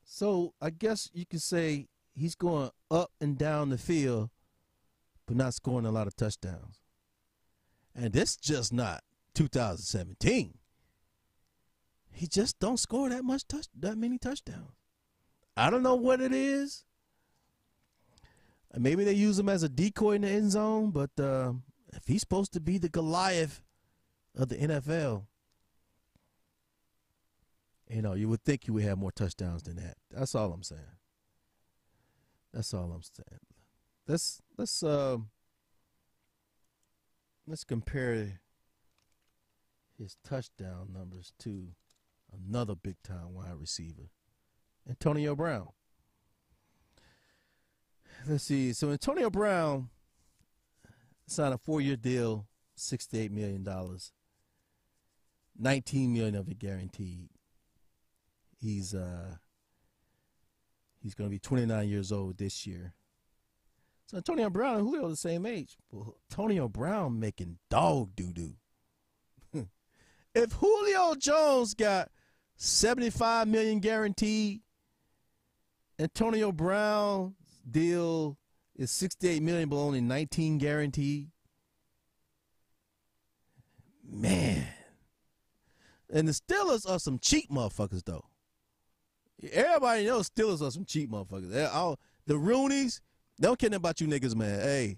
So I guess you could say he's going up and down the field, but not scoring a lot of touchdowns. And this just not 2017. He just don't score that many touchdowns. I don't know what it is. Maybe they use him as a decoy in the end zone, but if he's supposed to be the Goliath of the NFL, you would think he would have more touchdowns than that. That's all I'm saying. That's all I'm saying. Let's compare his touchdown numbers to another big-time wide receiver, Antonio Brown. Let's see. So Antonio Brown signed a 4-year deal, $68 million. $19 million of it guaranteed. He's going to be 29 years old this year. So Antonio Brown and Julio are the same age. Well, Antonio Brown making dog doo-doo. If Julio Jones got $75 million guaranteed, Antonio Brown's deal is $68 million, but only $19 guaranteed. Man. And the Steelers are some cheap motherfuckers, though. Everybody knows Steelers are some cheap motherfuckers. The Roonies, they don't care nothing about you niggas, man. Hey.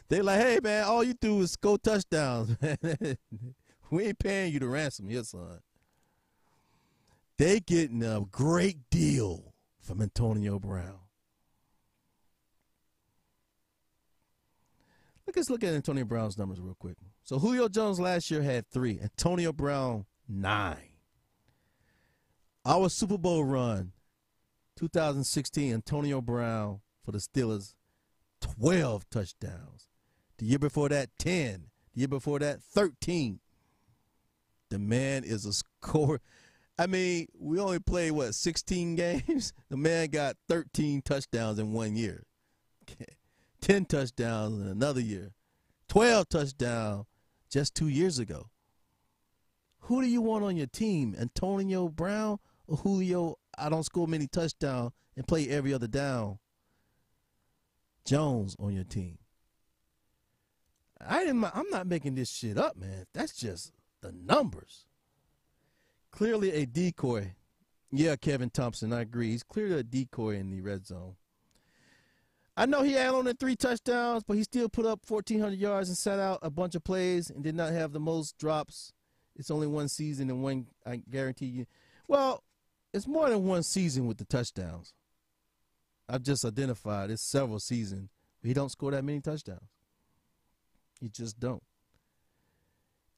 They like, hey, man, all you do is score touchdowns. We ain't paying you the ransom here, son. They getting a great deal from Antonio Brown. Let's look at Antonio Brown's numbers real quick. So Julio Jones last year had 3. Antonio Brown, 9. Our Super Bowl run, 2016, Antonio Brown for the Steelers, 12 touchdowns. The year before that, 10. The year before that, 13. The man is a scorer. I mean, we only played, 16 games? The man got 13 touchdowns in 1 year. 10 touchdowns in another year. 12 touchdowns just 2 years ago. Who do you want on your team, Antonio Brown or Julio, I don't score many touchdowns and play every other down, Jones on your team? I'm not making this shit up, man. That's just the numbers. Clearly a decoy. Yeah, Kevin Thompson, I agree. He's clearly a decoy in the red zone. I know he had only 3 touchdowns, but he still put up 1,400 yards and sat out a bunch of plays and did not have the most drops. It's only 1 season and one, I guarantee you. Well, it's more than 1 season with the touchdowns. I've just identified it's several seasons. He don't score that many touchdowns. He just don't.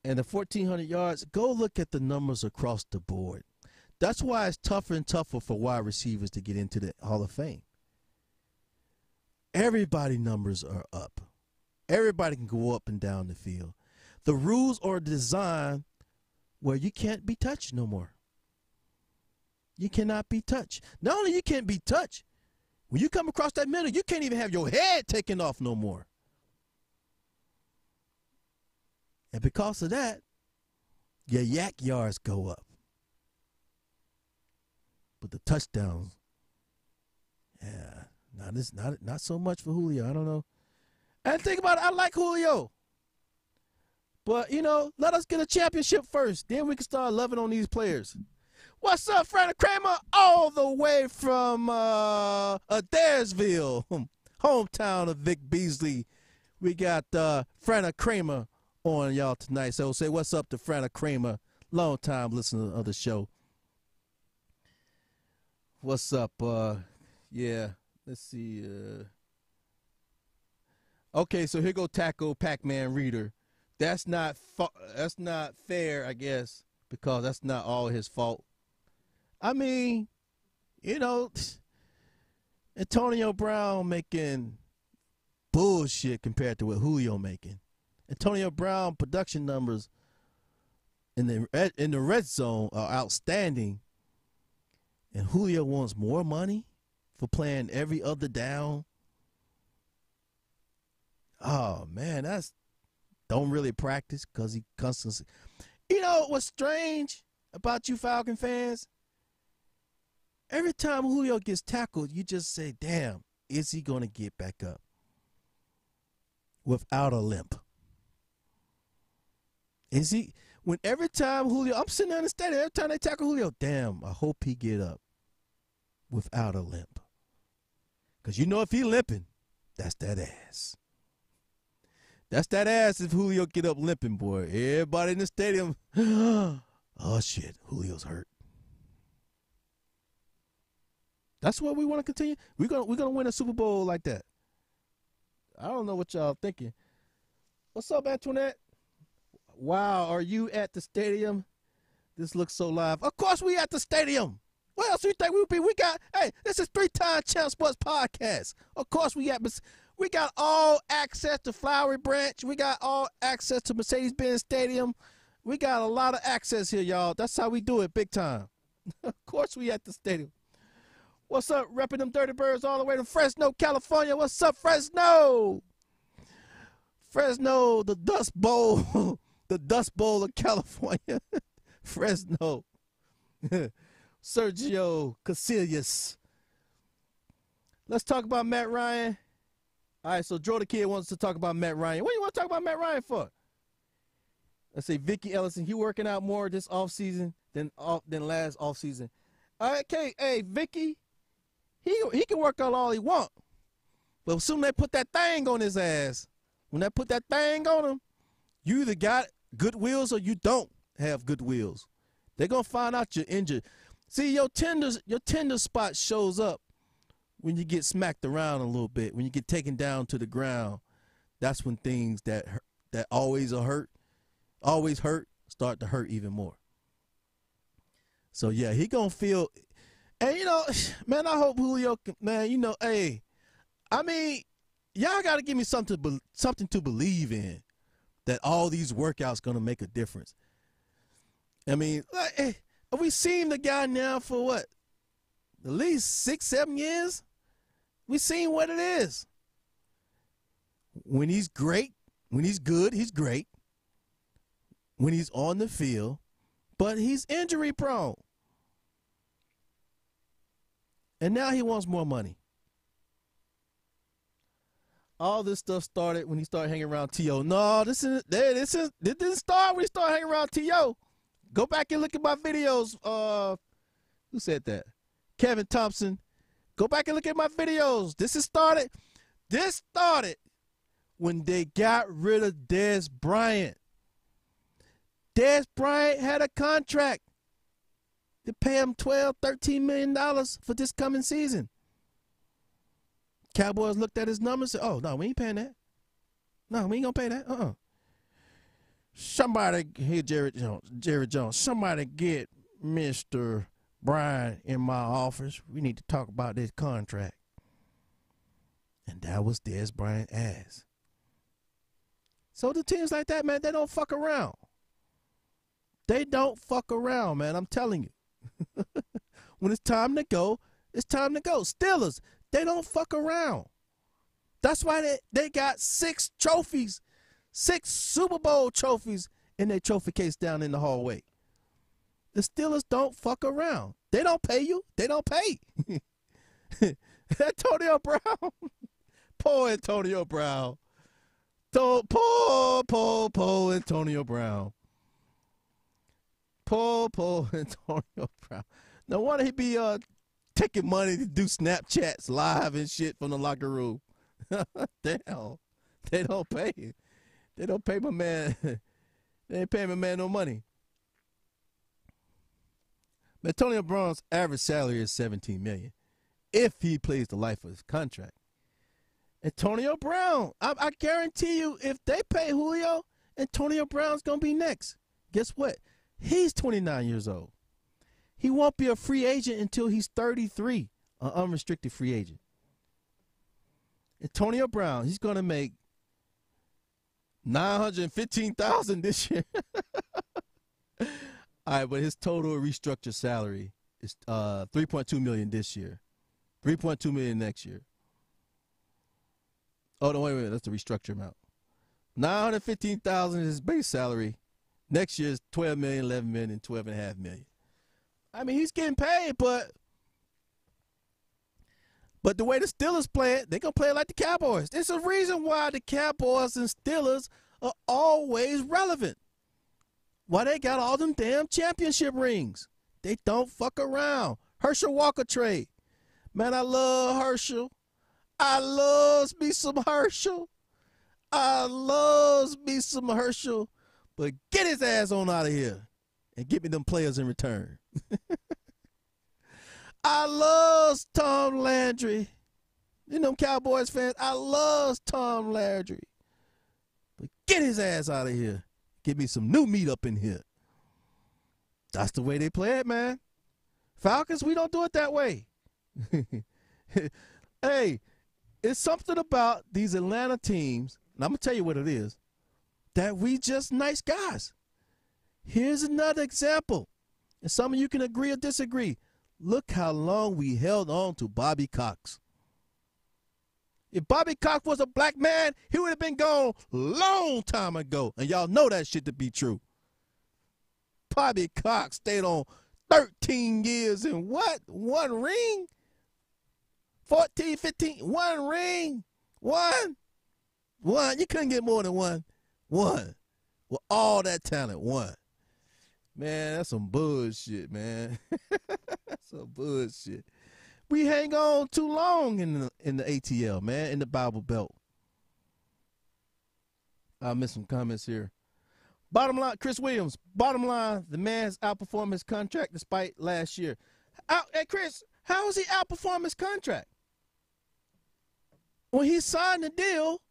and the 1,400 yards, go look at the numbers across the board. That's why it's tougher and tougher for wide receivers to get into the Hall of Fame. Everybody's numbers are up. Everybody can go up and down the field. The rules are designed where you can't be touched no more. You cannot be touched. Not only you can't be touched, when you come across that middle, you can't even have your head taken off no more. And because of that, your yak yards go up. But the touchdowns, yeah, not so much for Julio. I don't know. And think about it, I like Julio. But, you know, let us get a championship first. Then we can start loving on these players. What's up, Freddie Kramer? All the way from Adairsville, hometown of Vic Beasley. We got Freddie Kramer on y'all tonight. So say what's up to Freddie Kramer, long-time listener of the show. What's up? Yeah, let's see. Okay, so here go Taco Pac-Man Reader. That's not fair, I guess, because that's not all his fault. I mean, you know, Antonio Brown making bullshit compared to what Julio making. Antonio Brown production numbers in the red zone are outstanding, and Julio wants more money for playing every other down. Oh man, that's don't really practice because he constantly. You know what's strange about you Falcon fans? Every time Julio gets tackled, you just say, damn, is he going to get back up without a limp? Is he? When every time Julio, I'm sitting there in the stadium, every time they tackle Julio, damn, I hope he get up without a limp. Because you know if he limping, that's that ass. That's that ass if Julio get up limping, boy. Everybody in the stadium, oh, shit, Julio's hurt. That's what we want to continue. We're gonna win a Super Bowl like that. I don't know what y'all thinking. What's up, Antoinette? Wow, are you at the stadium? This looks so live. Of course we at the stadium. What else do you think we would be? We got, hey, this is 3-time Champ Sports Podcast. Of course we got all access to Flowery Branch. We got all access to Mercedes-Benz Stadium. We got a lot of access here, y'all. That's how we do it, big time. Of course we at the stadium. What's up, repping them Dirty Birds all the way to Fresno, California. What's up, Fresno? Fresno, the Dust Bowl, the Dust Bowl of California. Fresno. Sergio Casillas. Let's talk about Matt Ryan. All right, so Joe the Kid wants to talk about Matt Ryan. What do you want to talk about Matt Ryan for? Let's say Vicky Ellison. He working out more this offseason than last offseason. Okay, hey, Vicky. He can work out all he want. But as soon as they put that thing on his ass, when they put that thing on him, you either got good wheels or you don't have good wheels. They're going to find out you're injured. See, your tender spot shows up when you get smacked around a little bit, when you get taken down to the ground. That's when things that always hurt, start to hurt even more. So, yeah, he going to feel – and, you know, man, I hope Julio can, man, you know, hey, I mean, y'all got to give me something to believe in, that all these workouts going to make a difference. I mean, like, hey, we seen the guy now for what, at least 6-7 years? We seen what it is. When he's great, when he's good, he's great. When he's on the field, but he's injury prone. And now he wants more money. All this stuff started when he started hanging around T.O. No, this didn't start when he started hanging around T.O. Go back and look at my videos. Who said that? Kevin Thompson. Go back and look at my videos. This started when they got rid of Dez Bryant. Dez Bryant had a contract. They pay him $12, $13 million for this coming season. Cowboys looked at his numbers and said, oh, no, we ain't paying that. No, we ain't going to pay that. Somebody, here, Jerry Jones, somebody get Mr. Brian in my office. We need to talk about this contract. And that was Dez Bryant ass. So the teams like that, man, they don't fuck around. They don't fuck around, man. I'm telling you. When it's time to go, it's time to go. Steelers, they don't fuck around. That's why they got 6 trophies, 6 Super Bowl trophies in their trophy case down in the hallway. The Steelers don't fuck around. They don't pay you. They don't pay. Antonio Brown. Poor Antonio Brown. Poor Antonio Brown. Poor Antonio Brown. No wonder he be taking money to do Snapchats live and shit from the locker room. Damn. They don't pay. They don't pay my man. They ain't paying my man no money. Antonio Brown's average salary is $17 million if he plays the life of his contract. Antonio Brown, I guarantee you, if they pay Julio, Antonio Brown's going to be next. Guess what? He's 29 years old. He won't be a free agent until he's 33, an unrestricted free agent. Antonio Brown, he's going to make $915,000 this year. All right, but his total restructured salary is $3.2 million this year, $3.2 million next year. Oh no, wait a minute, that's the restructure amount. $915,000 is his base salary. Next year is $12 million, $11 million, $12.5 million. I mean, he's getting paid, but the way the Steelers play it, they're gonna play it like the Cowboys. There's a reason why the Cowboys and Steelers are always relevant. Why they got all them damn championship rings. They don't fuck around. Herschel Walker trade. Man, I love Herschel. I loves me some Herschel. I loves me some Herschel. But get his ass on out of here and get me them players in return. I loves Tom Landry. You know, Cowboys fans, I loves Tom Landry. But get his ass out of here. Give me some new meat up in here. That's the way they play it, man. Falcons, we don't do it that way. Hey, it's something about these Atlanta teams, and I'm going to tell you what it is, that we just nice guys. Here's another example, and some of you can agree or disagree. Look how long we held on to Bobby Cox. If Bobby Cox was a black man, he would have been gone long time ago. And y'all know that shit to be true. Bobby Cox stayed on 13 years and what? 1 ring? 14, 15, 1 ring? 1? You couldn't get more than 1. 1. With all that talent, 1. Man, that's some bullshit, man. That's some bullshit. We hang on too long in the ATL, man, in the Bible Belt. I missed some comments here. Bottom line, Chris Williams, bottom line, the man's outperformed his contract despite last year. Hey, Chris, how is he outperforming his contract? When he signed the deal,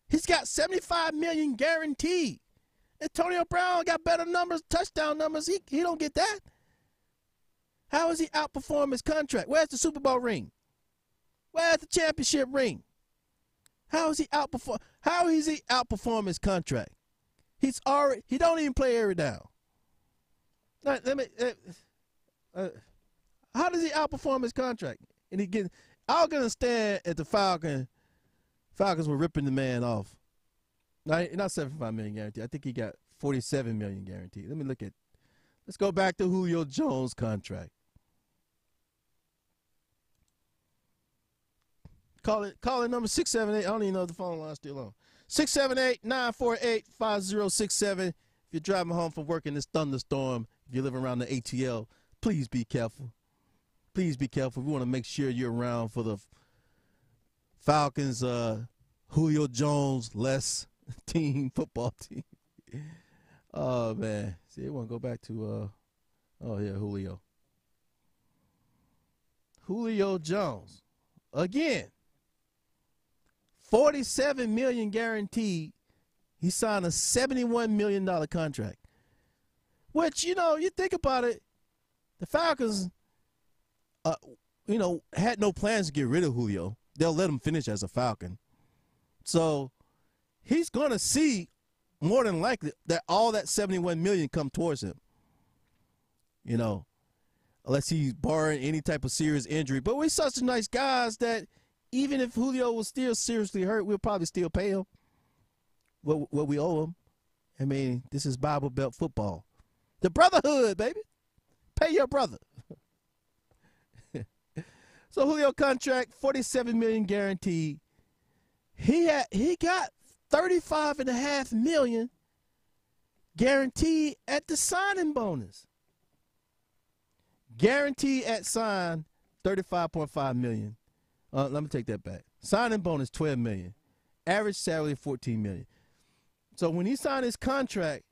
he's got $75 million guaranteed. Antonio Brown got better numbers, touchdown numbers. He don't get that. How is he outperforming his contract? Where's the Super Bowl ring? Where's the championship ring? How is he outperforming his contract? He don't even play every down. How does he outperform his contract? And I was gonna stand at the Falcons were ripping the man off. Not $75 million guaranteed. I think he got $47 million guaranteed. Let's go back to Julio Jones' contract. Call it number 678. I don't even know if the phone line's still on. 678-948-5067. If you're driving home from work in this thunderstorm, if you live around the ATL, please be careful. Please be careful. We want to make sure you're around for the Falcons, Julio Jones-less football team. Oh, man. See, I want to go back to, Julio. Julio Jones. Again. $47 million guaranteed He signed a $71 million contract, which, you think about it, the Falcons, had no plans to get rid of Julio. They'll let him finish as a Falcon. So he's going to see more than likely that all that $71 million come towards him, unless he's barring any type of serious injury. But we're such nice guys that even if Julio was still seriously hurt, we'll probably still pay him what we owe him. I mean, this is Bible Belt football. The brotherhood, baby. Pay your brother. So Julio contract, $47 million guaranteed. He got $35.5 million guaranteed at the signing bonus. Guaranteed at sign, $35.5 million. Let me take that back. Signing bonus, $12 million. Average salary, $14 million. So when he signed his contract,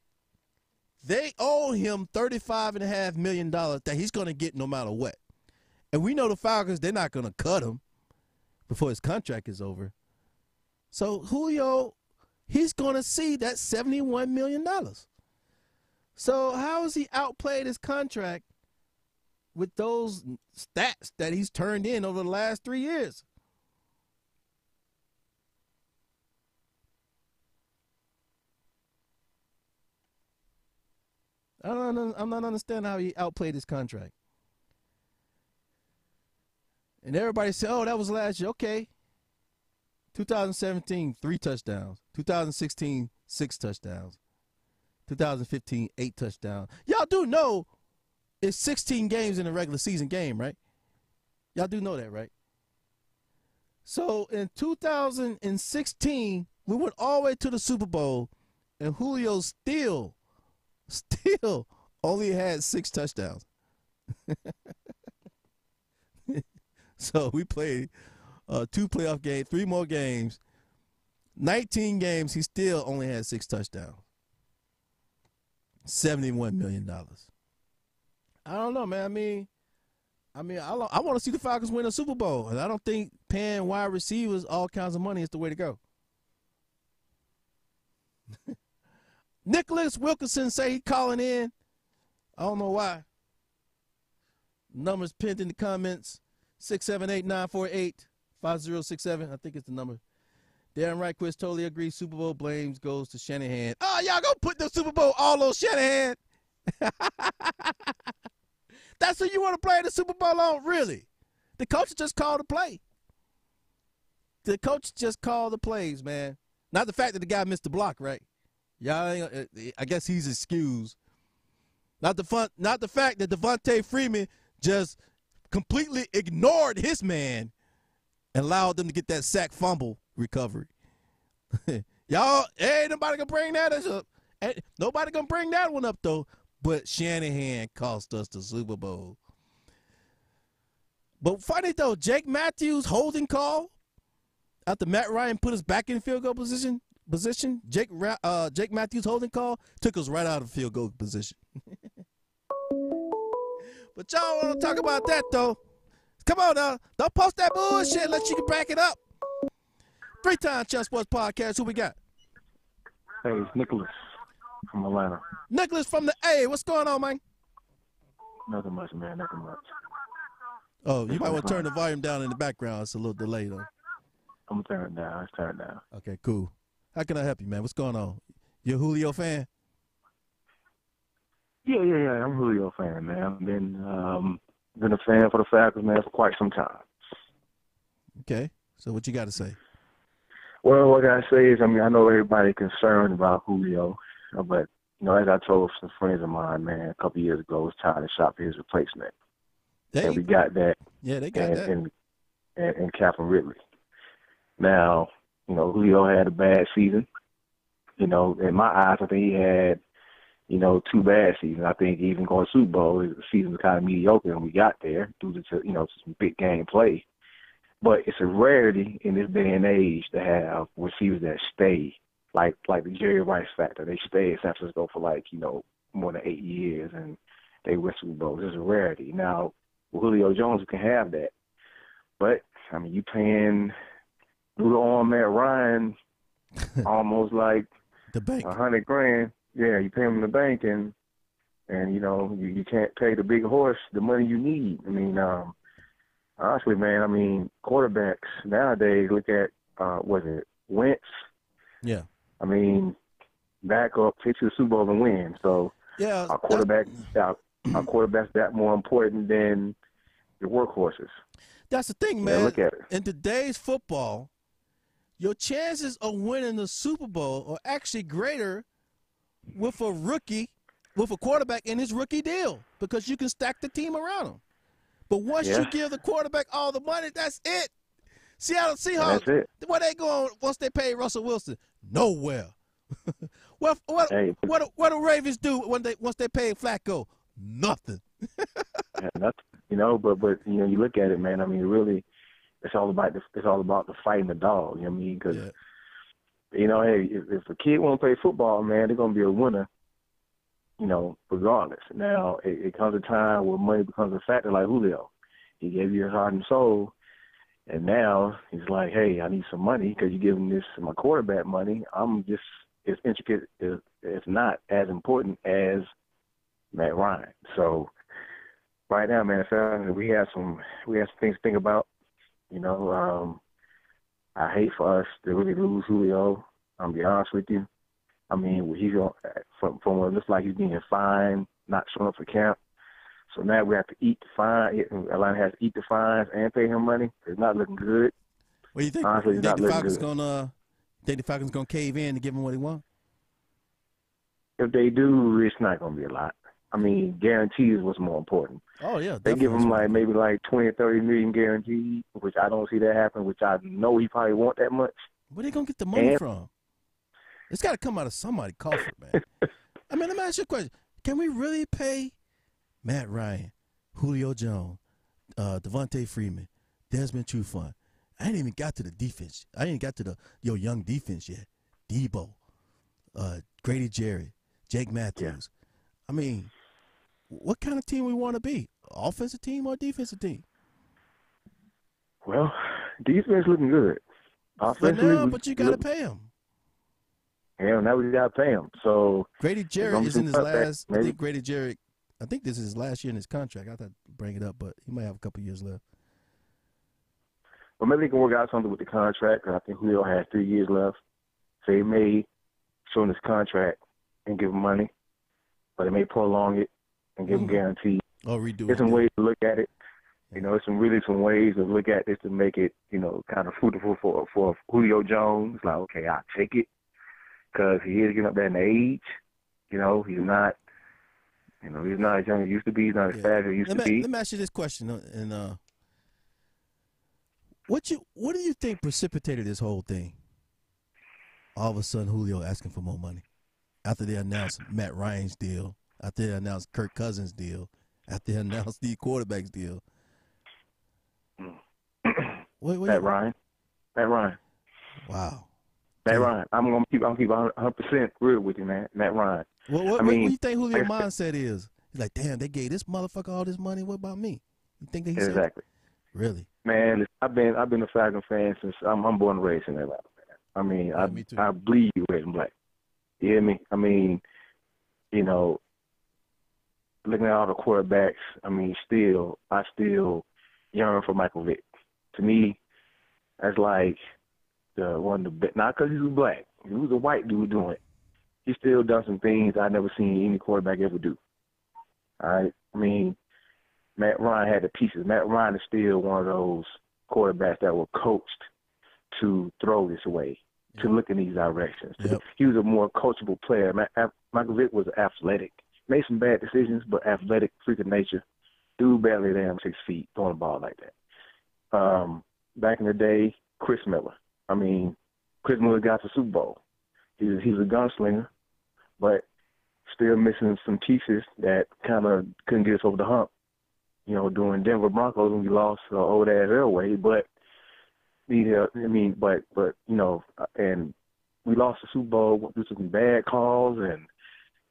they owe him $35.5 million that he's going to get no matter what. And we know the Falcons, they're not going to cut him before his contract is over. So Julio, he's going to see that $71 million. So how has he outplayed his contract with those stats that he's turned in over the last 3 years? I'm not understanding how he outplayed his contract. And everybody said, oh, that was last year. Okay. 2017, 3 touchdowns. 2016, 6 touchdowns. 2015, 8 touchdowns. Y'all do know it's 16 games in a regular season game, right? Y'all do know that, right? So in 2016, we went all the way to the Super Bowl, and Julio still only had 6 touchdowns. So we played 2 playoff games, 3 more games, 19 games. He still only had 6 touchdowns. $71 million. I don't know, man. I want to see the Falcons win a Super Bowl, and I don't think paying wide receivers all kinds of money is the way to go. Nicholas Wilkerson say he calling in. I don't know why. Numbers pinned in the comments. 678-948-5067. I think it's the number. Darren Reichquist totally agrees. Super Bowl blames goes to Shanahan. Oh, y'all gonna put the Super Bowl all on Shanahan? That's who you want to play the Super Bowl on, really? The coach just called the play. The coach just called the plays, man. Not the fact that the guy missed the block, right? Y'all, I guess he's excused. Not the fact that Devontae Freeman just completely ignored his man and allowed them to get that sack fumble recovery. Y'all, ain't nobody gonna bring that up. Nobody gonna bring that one up though. But Shanahan cost us the Super Bowl. But funny though, Jake Matthews holding call after Matt Ryan put us back in field goal position. Jake Matthews holding call took us right out of field goal position. But y'all want to talk about that, though. Come on, now. Don't post that bullshit unless you can back it up. 3-time Chess Sports Podcast. Who we got? Hey, it's Nicholas from Atlanta. Nicholas from the A. What's going on, man? Nothing much, man. Nothing much. Oh, you might want to turn the volume down in the background. It's a little delay, though. I'm going to turn it down. Let's turn it down. Okay, cool. How can I help you, man? What's going on? You a Julio fan? Yeah. I'm a Julio fan, man. I've been a fan for the Falcons, man, for quite some time. Okay. So what you got to say? Well, what I gotta say is, I know everybody concerned about Julio, but, as I told some friends of mine, man, a couple years ago, it's time to shop for his replacement. And we got that. Yeah, they got that. And Calvin Ridley. Now, Julio had a bad season. In my eyes, I think he had, 2 bad seasons. I think even going to Super Bowl, the season was kind of mediocre, and we got there due to, some big game play. But it's a rarity in this day and age to have receivers that stay, like the Jerry Rice factor. They stay in San Francisco for more than 8 years, and they win Super Bowls. It's a rarity. Now, with Julio Jones, you can have that. But, you paying through the arm Matt Ryan almost like The bank. $100,000. Yeah, you pay them in the bank, and you know you can't pay the big horse the money you need. I mean, honestly, man, I mean quarterbacks nowadays look at was it Wentz? Yeah. I mean, back up, take to the Super Bowl and win. So Yeah. our quarterbacks that more important than the workhorses. That's the thing, man. Yeah, look at it. In today's football, your chances of winning the Super Bowl are actually greater with a rookie, with a quarterback in his rookie deal, because you can stack the team around him. But once you give the quarterback all the money, that's it. Seattle Seahawks, that's it. where they going once they pay Russell Wilson? Nowhere. What do Ravens do once they pay Flacco? Nothing. Yeah, nothing. You know, but you know, you look at it, man. I mean, really, it's all about the fighting the dog. You know what I mean? Because you know, hey, if a kid want to play football, man, they're gonna be a winner. You know, regardless. Now, it comes a time where money becomes a factor, like Julio. He gave you his heart and soul, and now he's like, hey, I need some money because you're giving this my quarterback money. I'm just as intricate, if not as important as Matt Ryan. So right now, man, we have some things to think about. You know, I hate for us to really lose Julio. I'm gonna be honest with you. I mean, he's from what it looks like he's being fined, not showing up for camp. So now we have to eat the fine. Atlanta has to eat the fines and pay him money. It's not looking good. What do you think? Honestly, you think the Falcons gonna cave in and give him what he wants? If they do, it's not gonna be a lot. I mean, guarantee is what's more important. Oh yeah, they give him maybe 20 or 30 million guaranteed, which I don't see that happen. Which I know he probably want that much. Where they gonna get the money from? It's got to come out of somebody's coffers, man. I mean, let me ask you a question: can we really pay Matt Ryan, Julio Jones, Devontae Freeman, Desmond Trufant? I ain't even got to the defense. I ain't got to your young defense yet. Debo, Grady Jarrett, Jake Matthews. Yeah. I mean, what kind of team we want to be? Offensive team or defensive team? Well, defense looking good. Offensively, but you got to pay him. Yeah, now we got to pay him. So Grady Jarrett is in his last. I think Grady Jarrett. I think this is his last year in his contract. I thought I'd bring it up, but he might have a couple years left. Well, maybe they can work out something with the contract. I think Julio has 3 years left. So they may shorten his contract and give him money, but they may prolong it and give him guaranteed. Oh, redo it. There's some ways to look at it. You know, there's some ways to look at this to make it, you know, kind of fruitful for Julio Jones. Like, okay, I'll take it because he is getting up there in age. You know, he's not as young as he used to be. He's not as fast as he used to be. Let me ask you this question, and what do you think precipitated this whole thing? All of a sudden, Julio asking for more money after they announced Matt Ryan's deal, after they announced Kirk Cousins' deal, after they announced the quarterback's deal. Matt Ryan. Wow. Matt Ryan. I'm gonna keep 100% real with you, man. Matt Ryan. What do you think Julio's mindset is? He's like, damn, they gave this motherfucker all this money. What about me? You think that he exactly? Said? Really? Man, I've been a Falcon fan since I'm born and raised in Atlanta. I mean, I bleed red and black. You hear me? I mean, you know, looking at all the quarterbacks, I mean, I still yearn for Michael Vick. To me, that's like one of the not because he was black. He was a white dude doing it. He still done some things I never seen any quarterback ever do. All right? I mean, Matt Ryan had the pieces. Matt Ryan is still one of those quarterbacks that were coached to throw this way, to look in these directions. Yep. He was a more coachable player. Michael Vick was athletic. Made some bad decisions, but athletic, freak of nature. Dude barely damn 6 feet, throwing the ball like that. Back in the day, Chris Miller. I mean, Chris Miller got the Super Bowl. He was a gunslinger, but still missing some pieces that kind of couldn't get us over the hump. You know, during Denver Broncos when we lost old ass Elway, but you know, and we lost the Super Bowl due to some bad calls and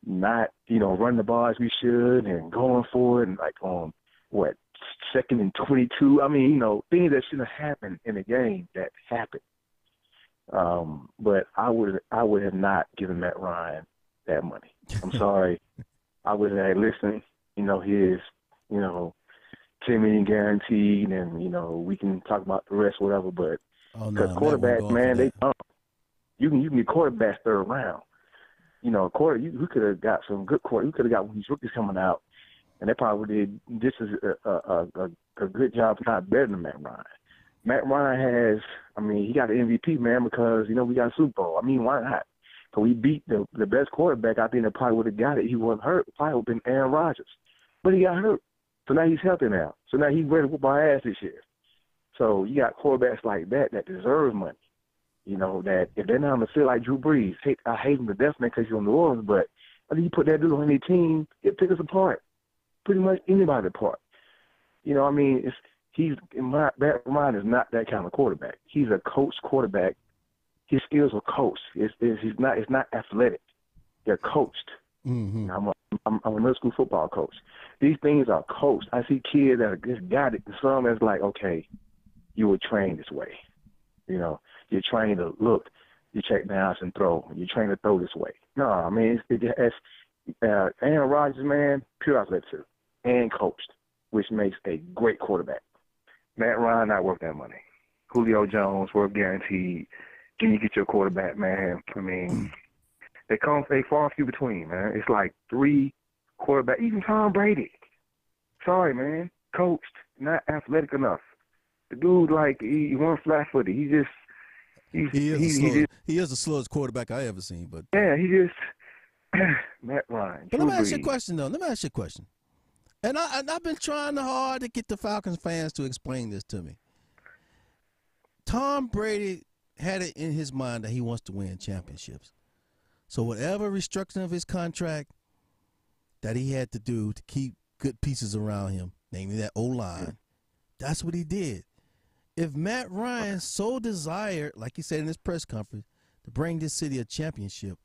not, you know, running the ball as we should and going for it and like on 2nd and 22. I mean, you know, things that shouldn't have happened in the game that happened. But I would have not given Matt Ryan that money. I'm sorry. I would have listened, his, $10 million guaranteed, and, we can talk about the rest, whatever, but because quarterbacks, man, they dumb. You can get quarterbacks third round. You could have got some good quarterbacks. You could have got these rookies coming out, and they probably did just as a good job, if not better than Matt Ryan. Matt Ryan has, he got an MVP, man, because, we got a Super Bowl. Why not? So we beat the best quarterback. I think that probably would have got it. He wasn't hurt. Probably would have been Aaron Rodgers. But he got hurt. So now he's healthy now. So now he's ready to whoop our ass this year. So you got quarterbacks like that deserve money. That if they're not on the field like Drew Brees, I hate him to death, man, because he's on New Orleans, but I think you put that dude on any team, he'll pick us apart. Pretty much anybody apart. Matt Ryan is not that kind of quarterback. He's a coached quarterback. His skills are coached. It's not athletic. They're coached. Mm-hmm. I'm a middle school football coach. These things are coached. I see kids that just got it. And some that's like, okay, you were trained this way. You're trained to look, you check balance and throw. You're trained to throw this way. No, Aaron Rodgers, man, pure athleticism and coached, which makes a great quarterback. Matt Ryan not worth that money. Julio Jones worth guaranteed. Can you get your quarterback, man? They far few between, man. It's like 3 quarterbacks. Even Tom Brady. Sorry, man. Coached, not athletic enough. The dude, he wasn't flat-footed. He is the slowest quarterback I ever seen. But yeah, he just Matt Ryan. But let me ask you a question, though. And I've been trying hard to get the Falcons fans to explain this to me. Tom Brady had it in his mind that he wants to win championships. So whatever restructuring of his contract that he had to do to keep good pieces around him, namely that O-line, that's what he did. If Matt Ryan so desired, like he said in his press conference, to bring this city a championship,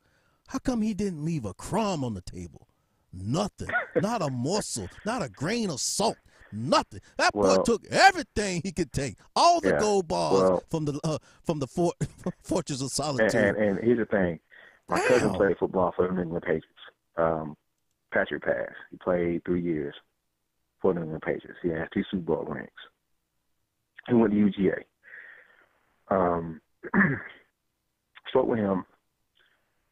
how come he didn't leave a crumb on the table? Nothing. Not a morsel. Not a grain of salt. Nothing. That boy took everything he could take. All the gold bars from the Fortress of Solitude. And here's the thing. My cousin played football for the New England Patriots. Patrick Pass. He played 3 years for the New England Patriots. He has 2 Super Bowl rings. He went to UGA. Spoke with him,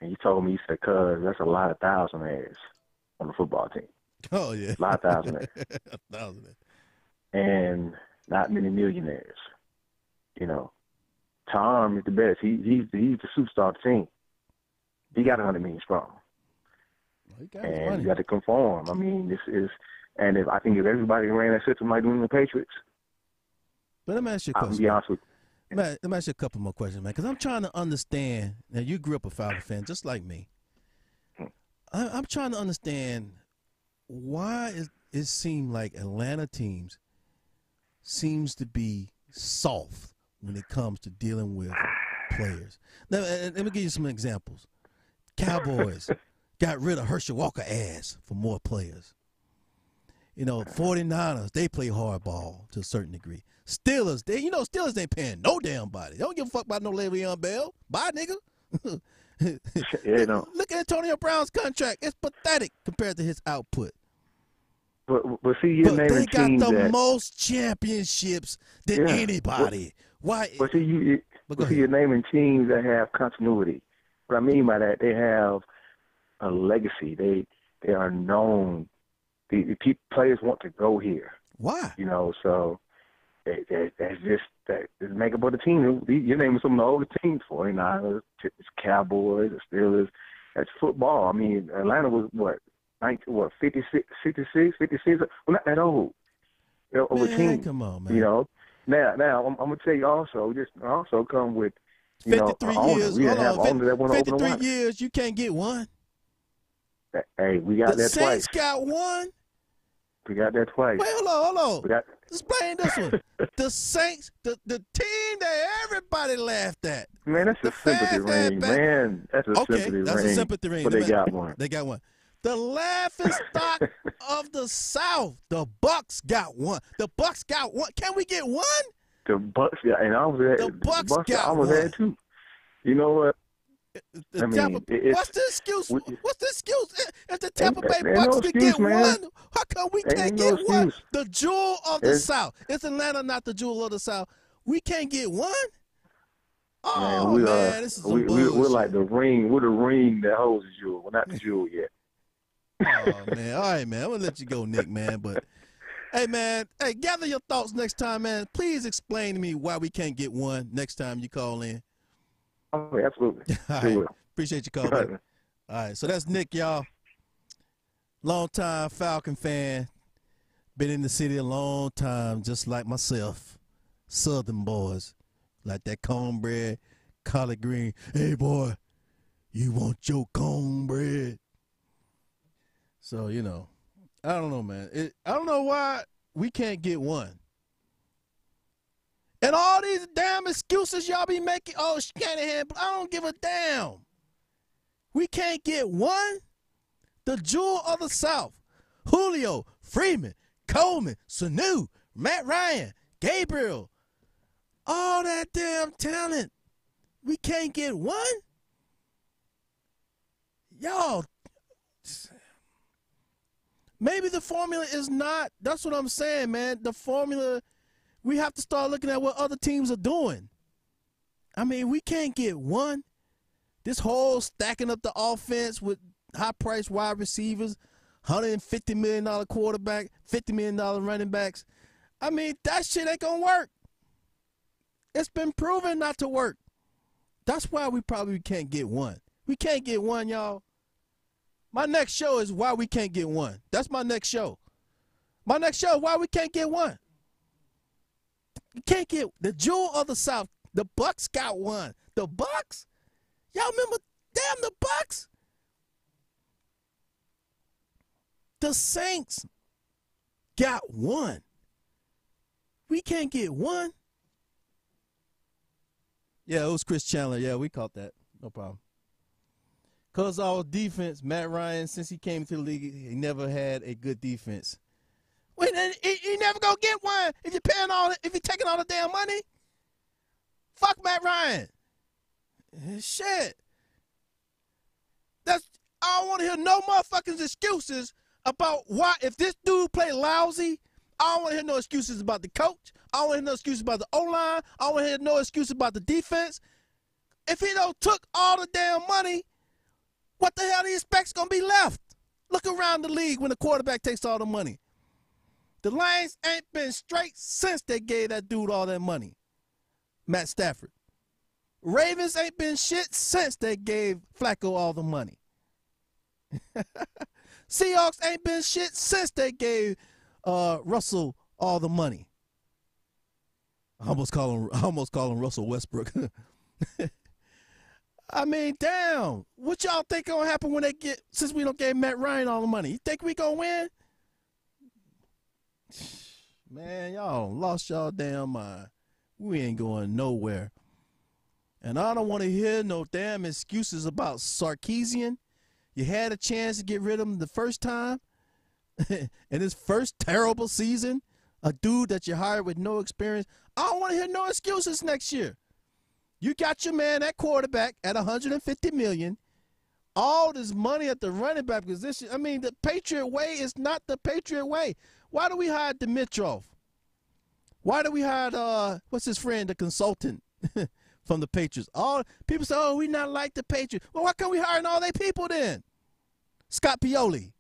and he told me, he said, "Cuz that's a lot of thousandaires on the football team." Oh, yeah. A lot of thousandaires. And not many millionaires. Tom is the best. He's the superstar of the team. He got $100 million strong. And you got to conform. This is, and if everybody ran that system like doing the Patriots. But let me ask you a question. I'll be honest with you. Let me ask you a couple more questions, man, because I'm trying to understand. Now, you grew up a Falcon fan just like me. I'm trying to understand why it seems like Atlanta teams seems to be soft when it comes to dealing with players. Now, let me give you some examples. Cowboys got rid of Herschel Walker ass for more players. 49ers, they play hardball to a certain degree. Steelers, Steelers ain't paying no damn body. They don't give a fuck about no Le'Veon Bell. Bye, nigga. Yeah, Look at Antonio Brown's contract. It's pathetic compared to his output. But see, you're naming they got teams the most championships than anybody. Why? But see, you're naming teams that have continuity. What I mean by that, they have a legacy. They are known. The players want to go here. Why? So that's just that is makeup of the team. You're naming some of the older teams, 49ers, Cowboys, the Steelers. That's football. Atlanta was what 56? Well, not that old. Over team. Come on, man. Now I'm gonna tell you also. Just also come with 53 years. We have owners that want to open 53 years. You can't get one. Hey, we got that twice. The Saints got one. We got that twice. Wait, hold on. Explain this one. The Saints, the team that everybody laughed at. Man, that's a sympathy ring, man. That's a sympathy ring. That's a sympathy ring. But they got one. They got one. The laughing stock of the South, the Bucks got one. The Bucks got one. Can we get one? The Bucks got, and I was there. The Bucks got I was one. there too. You know what? The I mean, Tampa, what's the excuse? What's the excuse? If the Tampa Bay ain't Bucks no can excuse, get man. one, how come we can't Ain't get no one? excuse. The jewel of the South. Is Atlanta not the jewel of the South? We can't get one? Oh, man, this is some bullshit. We're like the ring. We're the ring that holds the jewel. We're not the jewel yet. Oh, man. All right, man. I'm going to let you go, Nick, man. But, hey, man, gather your thoughts next time, man. Please explain to me why we can't get one next time you call in. Oh, absolutely. All right. Appreciate your call, man. All right, so that's Nick, y'all. Long-time Falcon fan. Been in the city a long time, just like myself. Southern boys. Like that cornbread, collard green. Hey, boy, you want your cornbread? So, you know, I don't know, man. I don't know why we can't get one. And all these damn excuses y'all be making, oh, Shanahan, I don't give a damn. We can't get one? The jewel of the South. Julio, Freeman, Coleman, Sanu, Matt Ryan, Gabriel. All that damn talent. We can't get one? Y'all, maybe the formula is not, that's what I'm saying, man. The formula, we have to start looking at what other teams are doing. I mean, we can't get one. This whole stacking up the offense with high-priced wide receivers, $150 million quarterback, $50 million running backs. I mean, that shit ain't going to work. It's been proven not to work. That's why we probably can't get one. We can't get one, y'all. My next show is why we can't get one. That's my next show. My next show is why we can't get one. You can't get the jewel of the South. The Bucks got one. The Bucks? Y'all remember, damn, the Bucks? The Saints got one. We can't get one. Yeah, it was Chris Chandler. Yeah, we caught that. No problem. Because our defense, Matt Ryan, since he came to the league, he never had a good defense. Wait, he never gonna get one if you're paying if you're taking all the damn money. Fuck Matt Ryan. Shit. I don't want to hear no motherfucking excuses about why, if this dude play lousy, I don't want to hear no excuses about the coach. I don't want to hear no excuses about the O-line. I don't want to hear no excuses about the defense. If he don't took all the damn money, what the hell do you expect's going to be left? Look around the league when the quarterback takes all the money. The Lions ain't been straight since they gave that dude all that money, Matt Stafford. Ravens ain't been shit since they gave Flacco all the money. Seahawks ain't been shit since they gave Russell all the money. I almost call him Russell Westbrook. I mean, damn. What y'all think gonna happen when since we don't give Matt Ryan all the money? You think we gonna win? Man, y'all lost y'all damn mind. We ain't going nowhere. And I don't want to hear no damn excuses about Sarkisian. You had a chance to get rid of him the first time. In his first terrible season, a dude that you hired with no experience. I don't want to hear no excuses next year. You got your man at quarterback at $150 million. All this money at the running back position. I mean, the Patriot way is not the Patriot way. Why do we hire Dimitrov? Why do we hire what's his friend, the consultant from the Patriots? All people say, oh, we not like the Patriots. Well, why can't we hire all their people then? Scott Pioli.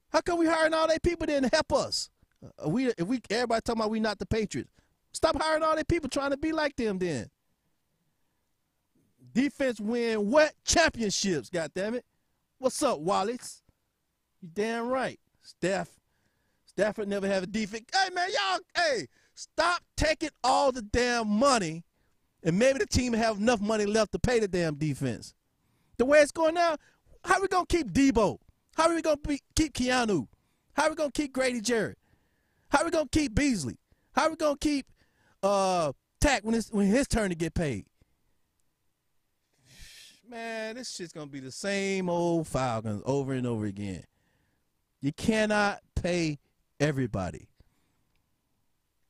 How come we hiring all their people then to help us? If everybody talking about we not the Patriots, stop hiring all their people trying to be like them then. Defense win what? Championships, goddammit. What's up, Wallace? You damn right. Stafford never had a defense. Hey, man, y'all, stop taking all the damn money, and maybe the team have enough money left to pay the damn defense. The way it's going now, how are we going to keep Debo? How are we going to keep Keanu? How are we going to keep Grady Jarrett? How are we going to keep Beasley? How are we going to keep Tack when his turn to get paid? Man, this shit's going to be the same old Falcons over and over again. You cannot pay everybody.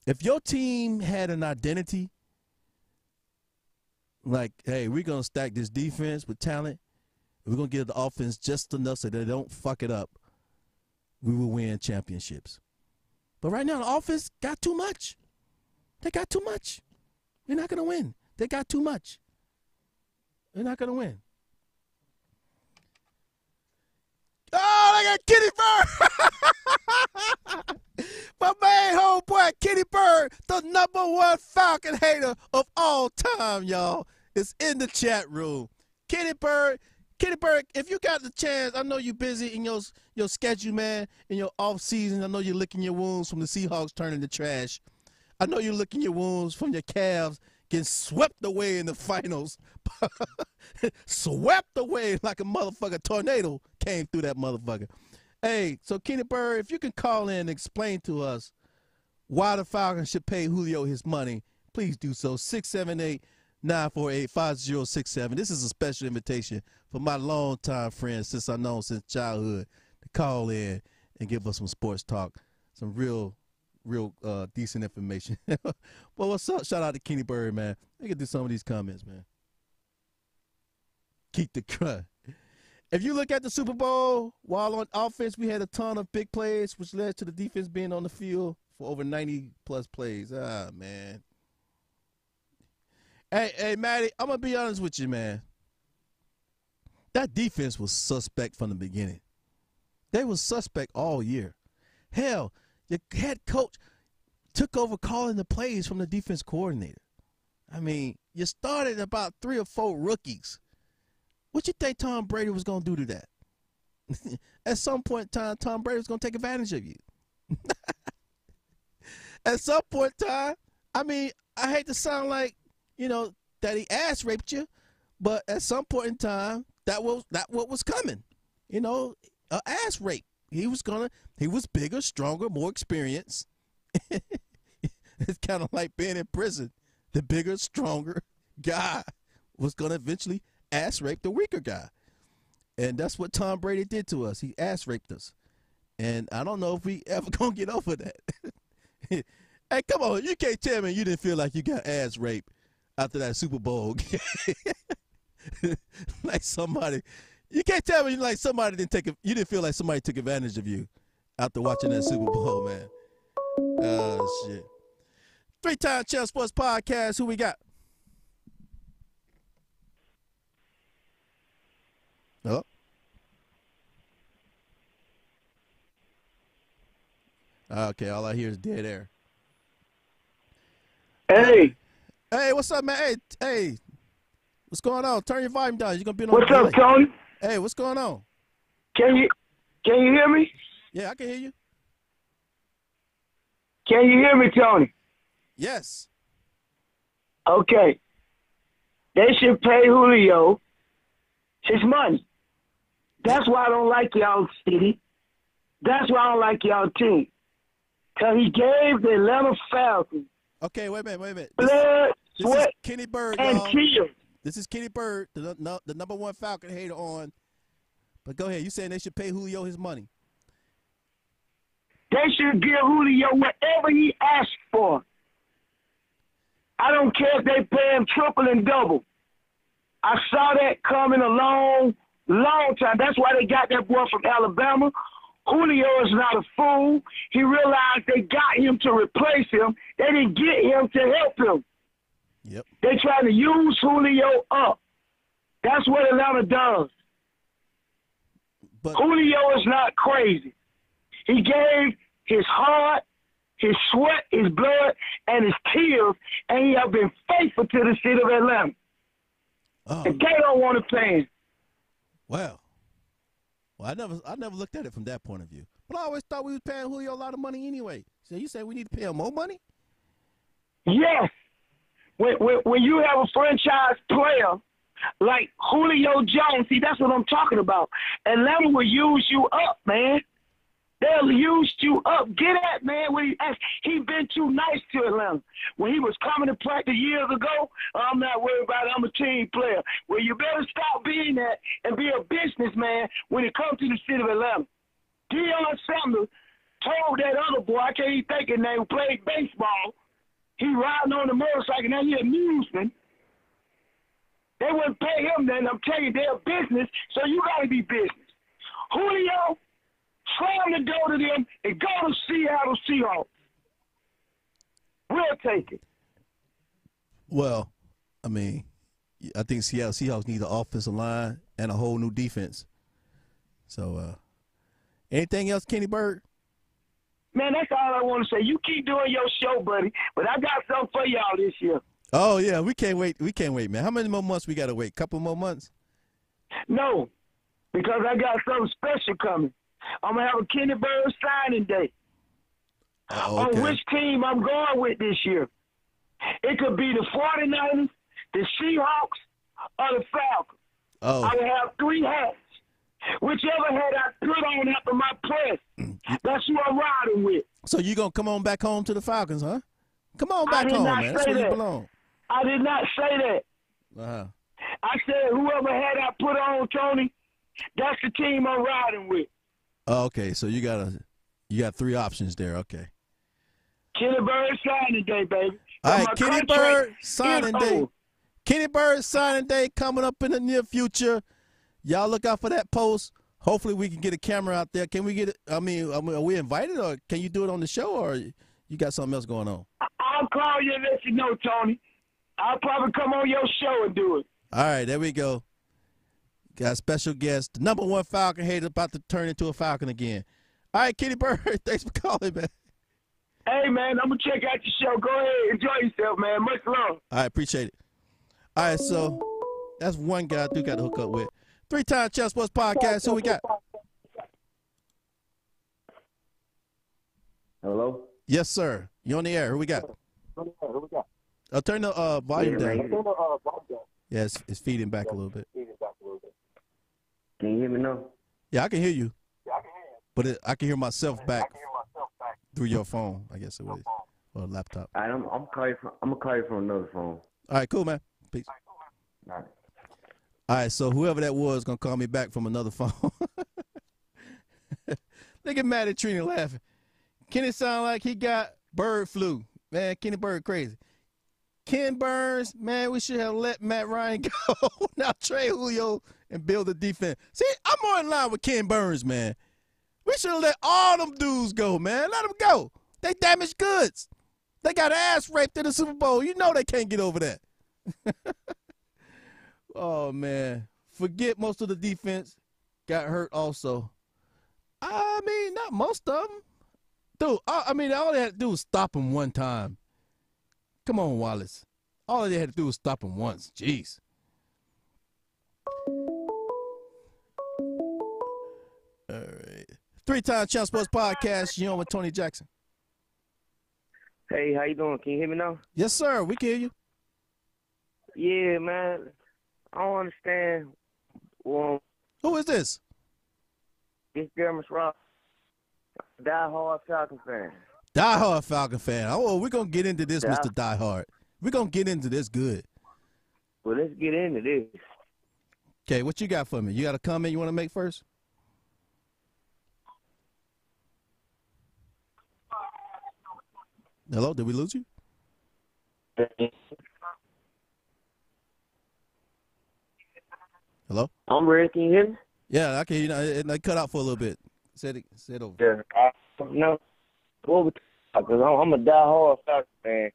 If your team had an identity, Like, hey, we're going to stack this defense with talent. We're going to give the offense just enough so they don't fuck it up. We will win championships. But right now, the offense got too much. They got too much. We're not going to win. They got too much. They're not going to win. Oh, I got Kenny Bird. My main homeboy, Kenny Bird, the #1 Falcon hater of all time, y'all, is in the chat room. Kenny Bird, if you got the chance, I know you're busy in your schedule, man, in your off season. I know you're licking your wounds from the Seahawks turning to trash. I know you're licking your wounds from your Cavs getting swept away in the finals. Swept away like a motherfucking tornado came through that motherfucker. Hey, so Kenny Bird, if you can call in and explain to us why the Falcons should pay Julio his money, please do so. 678-948-5067. This is a special invitation for my longtime friends since I've known since childhood to call in and give us some sports talk, some real decent information. Well, what's up? Shout out to Kenny Bird, man. They can do some of these comments, man. Keep the crud. If you look at the Super Bowl, while on offense, we had a ton of big plays, which led to the defense being on the field for over 90-plus plays. Ah, man. Hey, Matty, I'm going to be honest with you, man. That defense was suspect from the beginning. They were suspect all year. Hell, your head coach took over calling the plays from the defense coordinator. I mean, you started about 3 or 4 rookies. What you think Tom Brady was going to do to that? At some point in time, Tom Brady was going to take advantage of you. At some point in time, I mean, I hate to sound like, that he ass raped you, but at some point in time, that what was coming. An ass rape. He was bigger, stronger, more experienced. It's kind of like being in prison. The bigger, stronger guy was going to eventually ass rape the weaker guy. And that's what Tom Brady did to us. He ass raped us. And I don't know if we ever going to get over that. Hey, come on. You can't tell me you didn't feel like you got ass raped after that Super Bowl game. Like somebody. You can't tell me like somebody you didn't feel like somebody took advantage of you after watching that Super Bowl, man. Oh, shit. 3-time Champ Sports Podcast. Who we got? Oh. Okay, all I hear is dead air. Hey. Hey, what's up, man? Hey. What's going on? Turn your volume down. You're going to be on What's up, Tony? Hey, what's going on? Can you hear me? Yeah, I can hear you. Can you hear me, Tony? Yes. Okay. They should pay Julio his money. That's why I don't like y'all city. That's why I don't like y'all team. Because he gave the Atlanta Falcons okay, wait a minute. blood, This sweat, is Kenny Bird, and y'all. tears. This is Kenny Bird, the #1 Falcon hater on. But go ahead. You saying they should pay Julio his money? They should give Julio whatever he asks for. I don't care if they pay him triple and double. I saw that coming a long time. That's why they got that boy from Alabama. Julio is not a fool. He realized they got him to replace him. They didn't get him to help him. Yep. They trying to use Julio up. That's what Atlanta does. But Julio is not crazy. He gave his heart, his sweat, his blood, and his tears, and he have been faithful to the city of Atlanta. And they don't want to pay him. Well, I never looked at it from that point of view. But I always thought we was paying Julio a lot of money anyway. So you say we need to pay him more money? Yes. When you have a franchise player like Julio Jones, see, that's what I'm talking about. Atlanta will use you up, man. They'll use you up. Get at, man. He been too nice to Atlanta. When he was coming to practice years ago, I'm not worried about it. I'm a team player. Well, you better stop being that and be a businessman when it comes to the city of Atlanta. Deion Sanders told that other boy, I can't even think his name, who played baseball, he riding on the motorcycle, now he a newsman. They wouldn't pay him then. I'm telling you, they're business, so you got to be business. Julio, slam the door to them and go to Seattle Seahawks. We'll take it. Well, I mean, I think Seattle Seahawks need an offensive line and a whole new defense. So, anything else, Kenny Bird? Man, that's all I want to say. You keep doing your show, buddy, but I got something for y'all this year. Oh, yeah, we can't wait. We can't wait, man. How many more months we got to wait? Couple more months? No, because I got something special coming. I'm going to have a Kenny Bird signing day. Oh, okay. On which team I'm going with this year. It could be the 49ers, the Seahawks, or the Falcons. Oh. I will have 3 hats. Whichever hat I put on after my press, that's who I'm riding with. So you going to come on back home to the Falcons, huh? Come on back home, man. That's where you belong. I did not say that. Uh-huh. I said whoever hat I put on, Tony, that's the team I'm riding with. Oh, okay, so you got 3 options there. Okay. Kenny Bird signing day, baby. All right, Kenny Bird signing day. Kenny Bird signing day coming up in the near future. Y'all look out for that post. Hopefully we can get a camera out there. Can we get it? I mean, are we invited, or can you do it on the show, or you got something else going on? I'll call you and let you know, Tony. I'll probably come on your show and do it. All right, there we go. Got a special guest, the #1 Falcon hater, about to turn into a Falcon again. All right, Kenny Bird, thanks for calling, man. Hey, man, I'm going to check out your show. Go ahead. Enjoy yourself, man. Much love. All right, appreciate it. All right, so that's one guy I do got to hook up with. 3-time Champ Sports Podcast. Who we got? Hello? Yes, sir. You on the air. Who we got? I'll turn the volume down. Yeah, it's feeding back a little bit. Can you hear me now? Yeah, I can hear you. But I can hear myself back through your phone, I guess it was, or laptop. All right, I'm gonna call you from another phone. All right, cool, man. Peace. All right. All right, so whoever that was gonna call me back from another phone. They get mad at Trina laughing. Kenny sound like he got bird flu. Man, Kenny Bird crazy. Ken Burns, man, we should have let Matt Ryan go. Now trade Julio and build a defense. See, I'm more in line with Ken Burns, man. We should have let all them dudes go, man. Let them go. They damaged goods. They got ass raped in the Super Bowl. You know they can't get over that. Oh, man. Forget most of the defense. Got hurt also. I mean, not most of them. Dude, I mean, all they had to do was stop him one time. Come on, Wallace. All they had to do was stop him once. Jeez. All right. 3-time Champ Sports Podcast. You on with Tony Jackson. Hey, how you doing? Can you hear me now? Yes, sir. We can hear you. Yeah, man. I don't understand. Well, Who is this? it's Jeremy Ross, die-hard Falcon fan. Diehard Falcon fan. Oh, we're going to get into this, Mr. Diehard. We're going to get into this good. Well, let's get into this. Okay, what you got for me? You got a comment you want to make first? Hello, did we lose you? Hello? I'm ready. Can you hear me? Yeah, I can. You know, it cut out for a little bit. Said over. Yeah. No. What we because I'm a die-hard Falcon fan.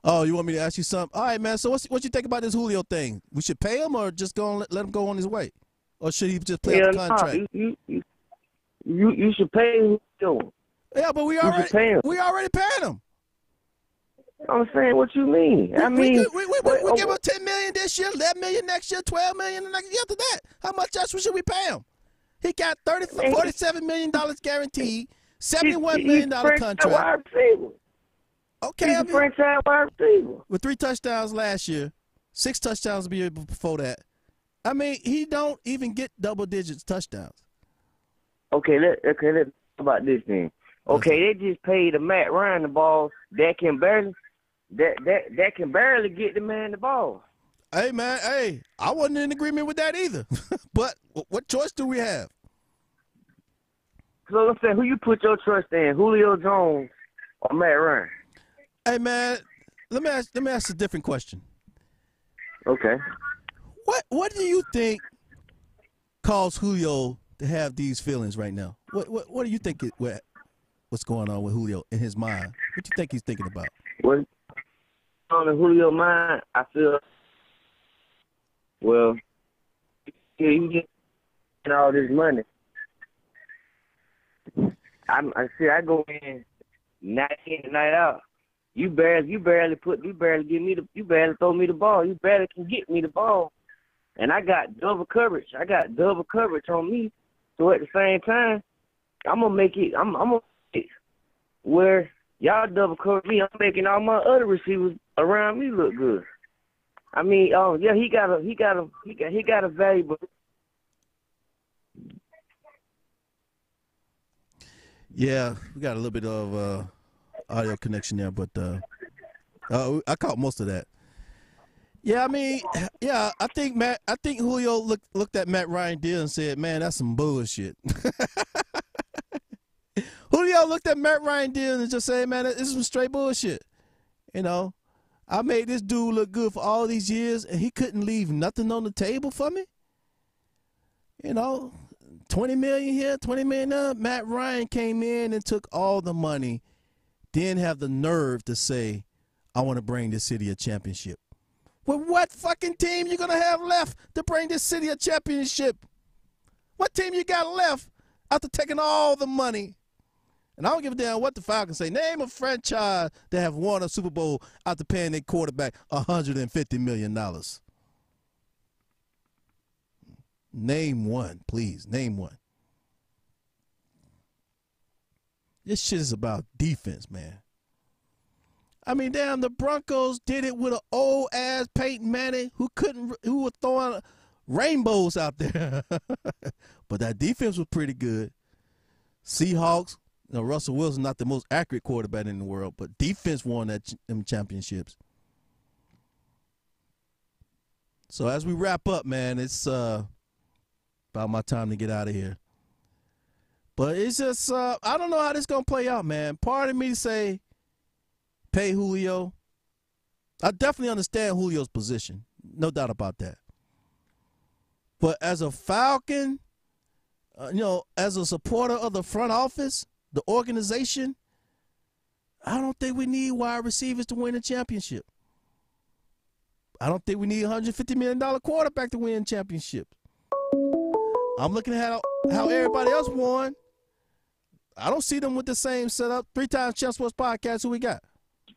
Oh, you want me to ask you something? All right, man. So what you think about this Julio thing? We should pay him or just go and let him go on his way? Or should he just play out the contract? You should pay him. Yeah, but we already paying him. I'm saying, what you mean? We give him $10 million this year, $11 million next year, $12 million the next year after that. How much else should we pay him? He got $47 million guaranteed, $71 million contract. Okay, he's a franchise wide receiver. With 3 touchdowns last year, 6 touchdowns the year before that. I mean, he don't even get double digits touchdowns. Okay, let's talk about this thing. Okay, they just paid a Matt Ryan the ball that can barely get the man the ball. Hey, man, I wasn't in agreement with that either. But what choice do we have? So I'm saying, who you put your trust in, Julio Jones or Matt Ryan? Hey, man, let me ask a different question. Okay. What do you think caused Julio to have these feelings right now? What do you think what's going on with Julio in his mind? What do you think he's thinking about? Well, on the Julio mind, I feel, well, yeah, you get all this money. I go in night in, night out. You barely throw me the ball. You barely can get me the ball. And I got double coverage. On me. So at the same time, I'm gonna make it where y'all double cover me. I'm making all my other receivers around me look good. I mean, yeah, he got a valuable. Yeah, we got a little bit of audio connection there, but I caught most of that. Yeah, I mean, yeah, I think Julio looked at Matt Ryan deal and said, "Man, that's some bullshit." Julio looked at Matt Ryan deal and just said, "Man, this is some straight bullshit." You know, I made this dude look good for all these years, and he couldn't leave nothing on the table for me. You know, $20 million here, $20 million there. Matt Ryan came in and took all the money, then have the nerve to say, "I want to bring this city a championship." Well, what fucking team you gonna have left to bring this city a championship? What team you got left after taking all the money? And I don't give a damn what the Falcons say. Name a franchise that have won a Super Bowl after paying their quarterback $150 million. Name one, please. Name one. This shit is about defense, man. I mean, damn, the Broncos did it with an old-ass Peyton Manning who was throwing rainbows out there. But that defense was pretty good. Seahawks, Russell Wilson, not the most accurate quarterback in the world, but defense won them championships. So as we wrap up, man, it's about my time to get out of here. But it's just, I don't know how this is going to play out, man. Part of me say, pay Julio. I definitely understand Julio's position. No doubt about that. But as a Falcon, as a supporter of the front office, the organization, I don't think we need wide receivers to win a championship. I don't think we need a $150 million quarterback to win championships. I'm looking at how everybody else won. I don't see them with the same setup. 3-time Champ Sports Podcast, who we got?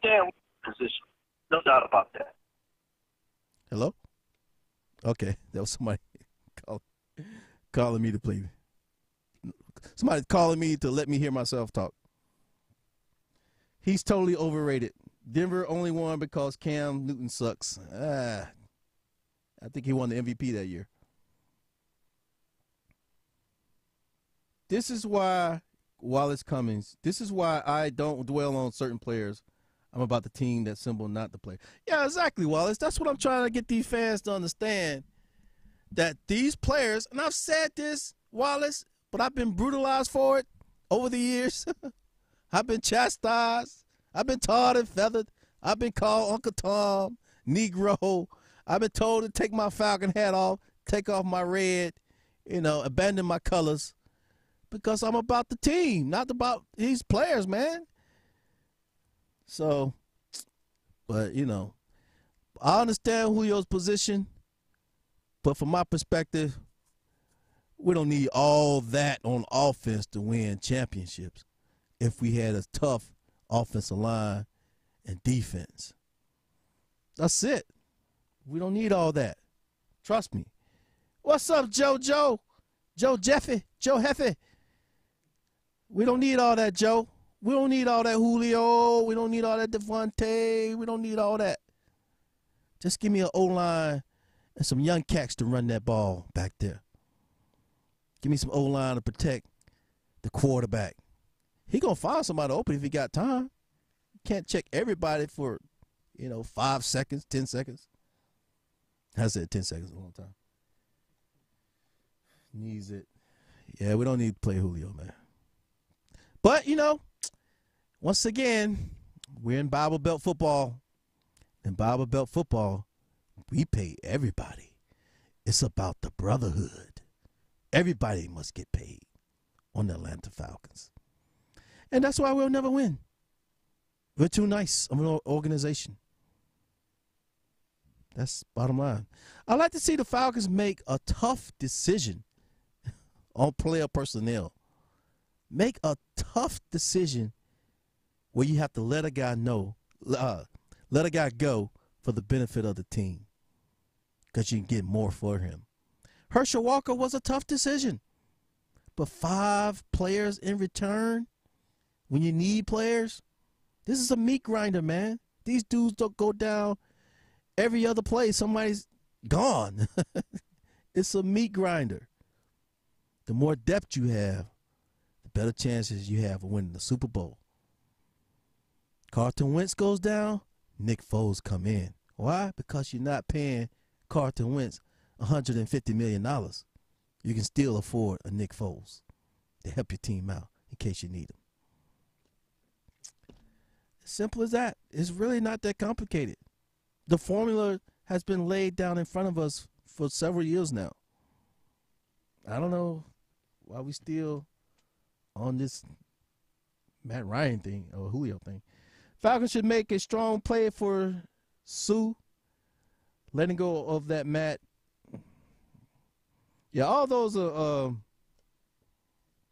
Damn position. No doubt about that. Hello? Okay, that was somebody calling me to play. Somebody calling me to let me hear myself talk. He's totally overrated. Denver only won because Cam Newton sucks. I think he won the MVP that year. This is why, Wallace Cummings, this is why I don't dwell on certain players. I'm about the team, that symbol, not the player. Yeah, exactly, Wallace. That's what I'm trying to get these fans to understand, that these players, and I've said this, Wallace, but I've been brutalized for it over the years. I've been chastised. I've been tarred and feathered. I've been called Uncle Tom, Negro. I've been told to take my Falcon hat off, take off my red, abandon my colors, because I'm about the team, not about these players, man. So, but, I understand Julio's position, but from my perspective, we don't need all that on offense to win championships if we had a tough offensive line and defense. That's it. We don't need all that. Trust me. What's up, Joe Jeffy? We don't need all that, Joe. We don't need all that Julio. We don't need all that Devontae. We don't need all that. Just give me an O-line and some young cats to run that ball back there. Give me some O-line to protect the quarterback. He going to find somebody open if he got time. You can't check everybody for, 5 seconds, 10 seconds. I said 10 seconds a long time. Needs it. Yeah, we don't need to play Julio, man. But, once again, we're in Bible Belt football. In Bible Belt football, we pay everybody. It's about the brotherhood. Everybody must get paid on the Atlanta Falcons. And that's why we'll never win. We're too nice of an organization. That's bottom line. I like to see the Falcons make a tough decision on player personnel. Make a tough decision where you have to let a guy let a guy go for the benefit of the team because you can get more for him. Herschel Walker was a tough decision, but 5 players in return when you need players, this is a meat grinder, man. These dudes don't go down every other play. Somebody's gone. It's a meat grinder. The more depth you have, the better chances you have of winning the Super Bowl. Carlton Wentz goes down, Nick Foles come in. Why? Because you're not paying Carlton Wentz $150 million. You can still afford a Nick Foles to help your team out in case you need him. Simple as that. It's really not that complicated. The formula has been laid down in front of us for several years now. I don't know why we still on this Matt Ryan thing or Julio thing. Falcons should make a strong play for Sue. Letting go of that Matt. Yeah, all those are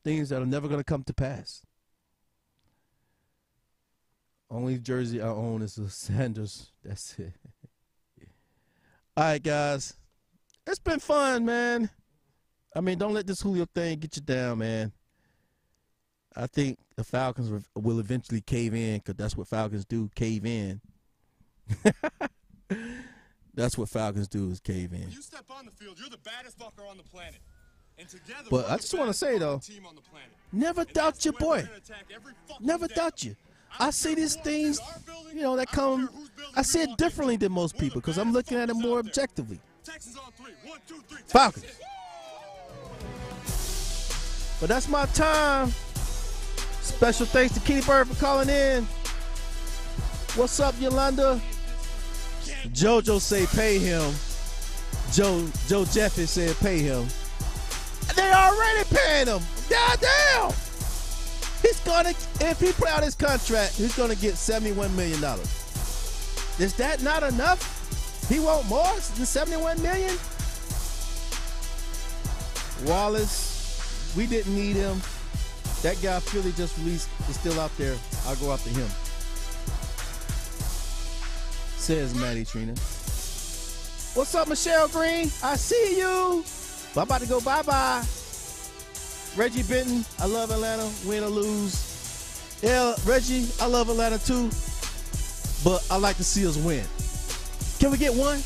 things that are never going to come to pass. Only jersey I own is a Sanders. That's it. All right, guys. It's been fun, man. I mean, don't let this Julio thing get you down, man. I think the Falcons will eventually cave in because that's what Falcons do, cave in. That's what Falcons do is cave in. When you step on the field, you're the baddest fucker on the planet. And together, but I just want to say, though, never doubt your boy. Never doubt you. I see these things, you know, that come, I see it differently than most people because I'm looking at it more objectively. Falcons. But that's my time. Special thanks to Kenny Bird for calling in. What's up, Yolanda? JoJo say pay him. Joe Jeffy said pay him. They already paying him. Goddamn. He's gonna, if he play out his contract, he's gonna get $71 million. Is that not enough? He want more than $71 million? Wallace, we didn't need him. That guy Philly just released is still out there. I'll go after him. Says Maddie Trina. What's up, Michelle Green? I see you. But I'm about to go bye-bye. Reggie Benton, I love Atlanta, win or lose. Yeah, Reggie, I love Atlanta too, but I like to see us win. Can we get one?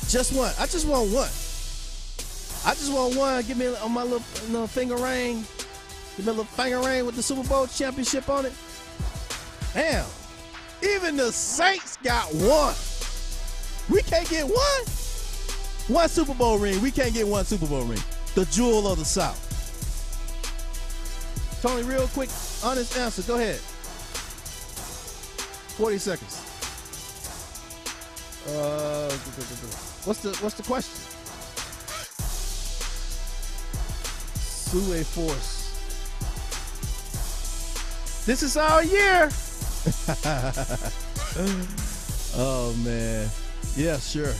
Just one. I just want one. I just want one. Give me my little finger ring. Give me a little finger ring with the Super Bowl championship on it. Damn. Even the Saints got one. We can't get one? One Super Bowl ring. We can't get one Super Bowl ring. The jewel of the South. Tony, real quick, honest answer. Go ahead. 40 seconds. What's the question? Sue A Force. This is our year. Oh man. Yeah, sure.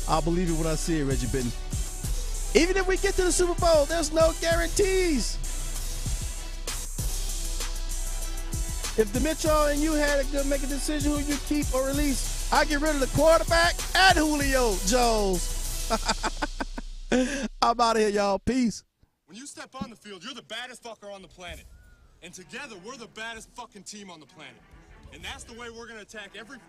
I'll believe it when I see it, Reggie Benton. Even if we get to the Super Bowl, there's no guarantees. If Demetrio and you had to make a decision who you keep or release, I get rid of the quarterback and Julio Jones. I'm out of here, y'all. Peace. When you step on the field, you're the baddest fucker on the planet. And together, we're the baddest fucking team on the planet. And that's the way we're going to attack every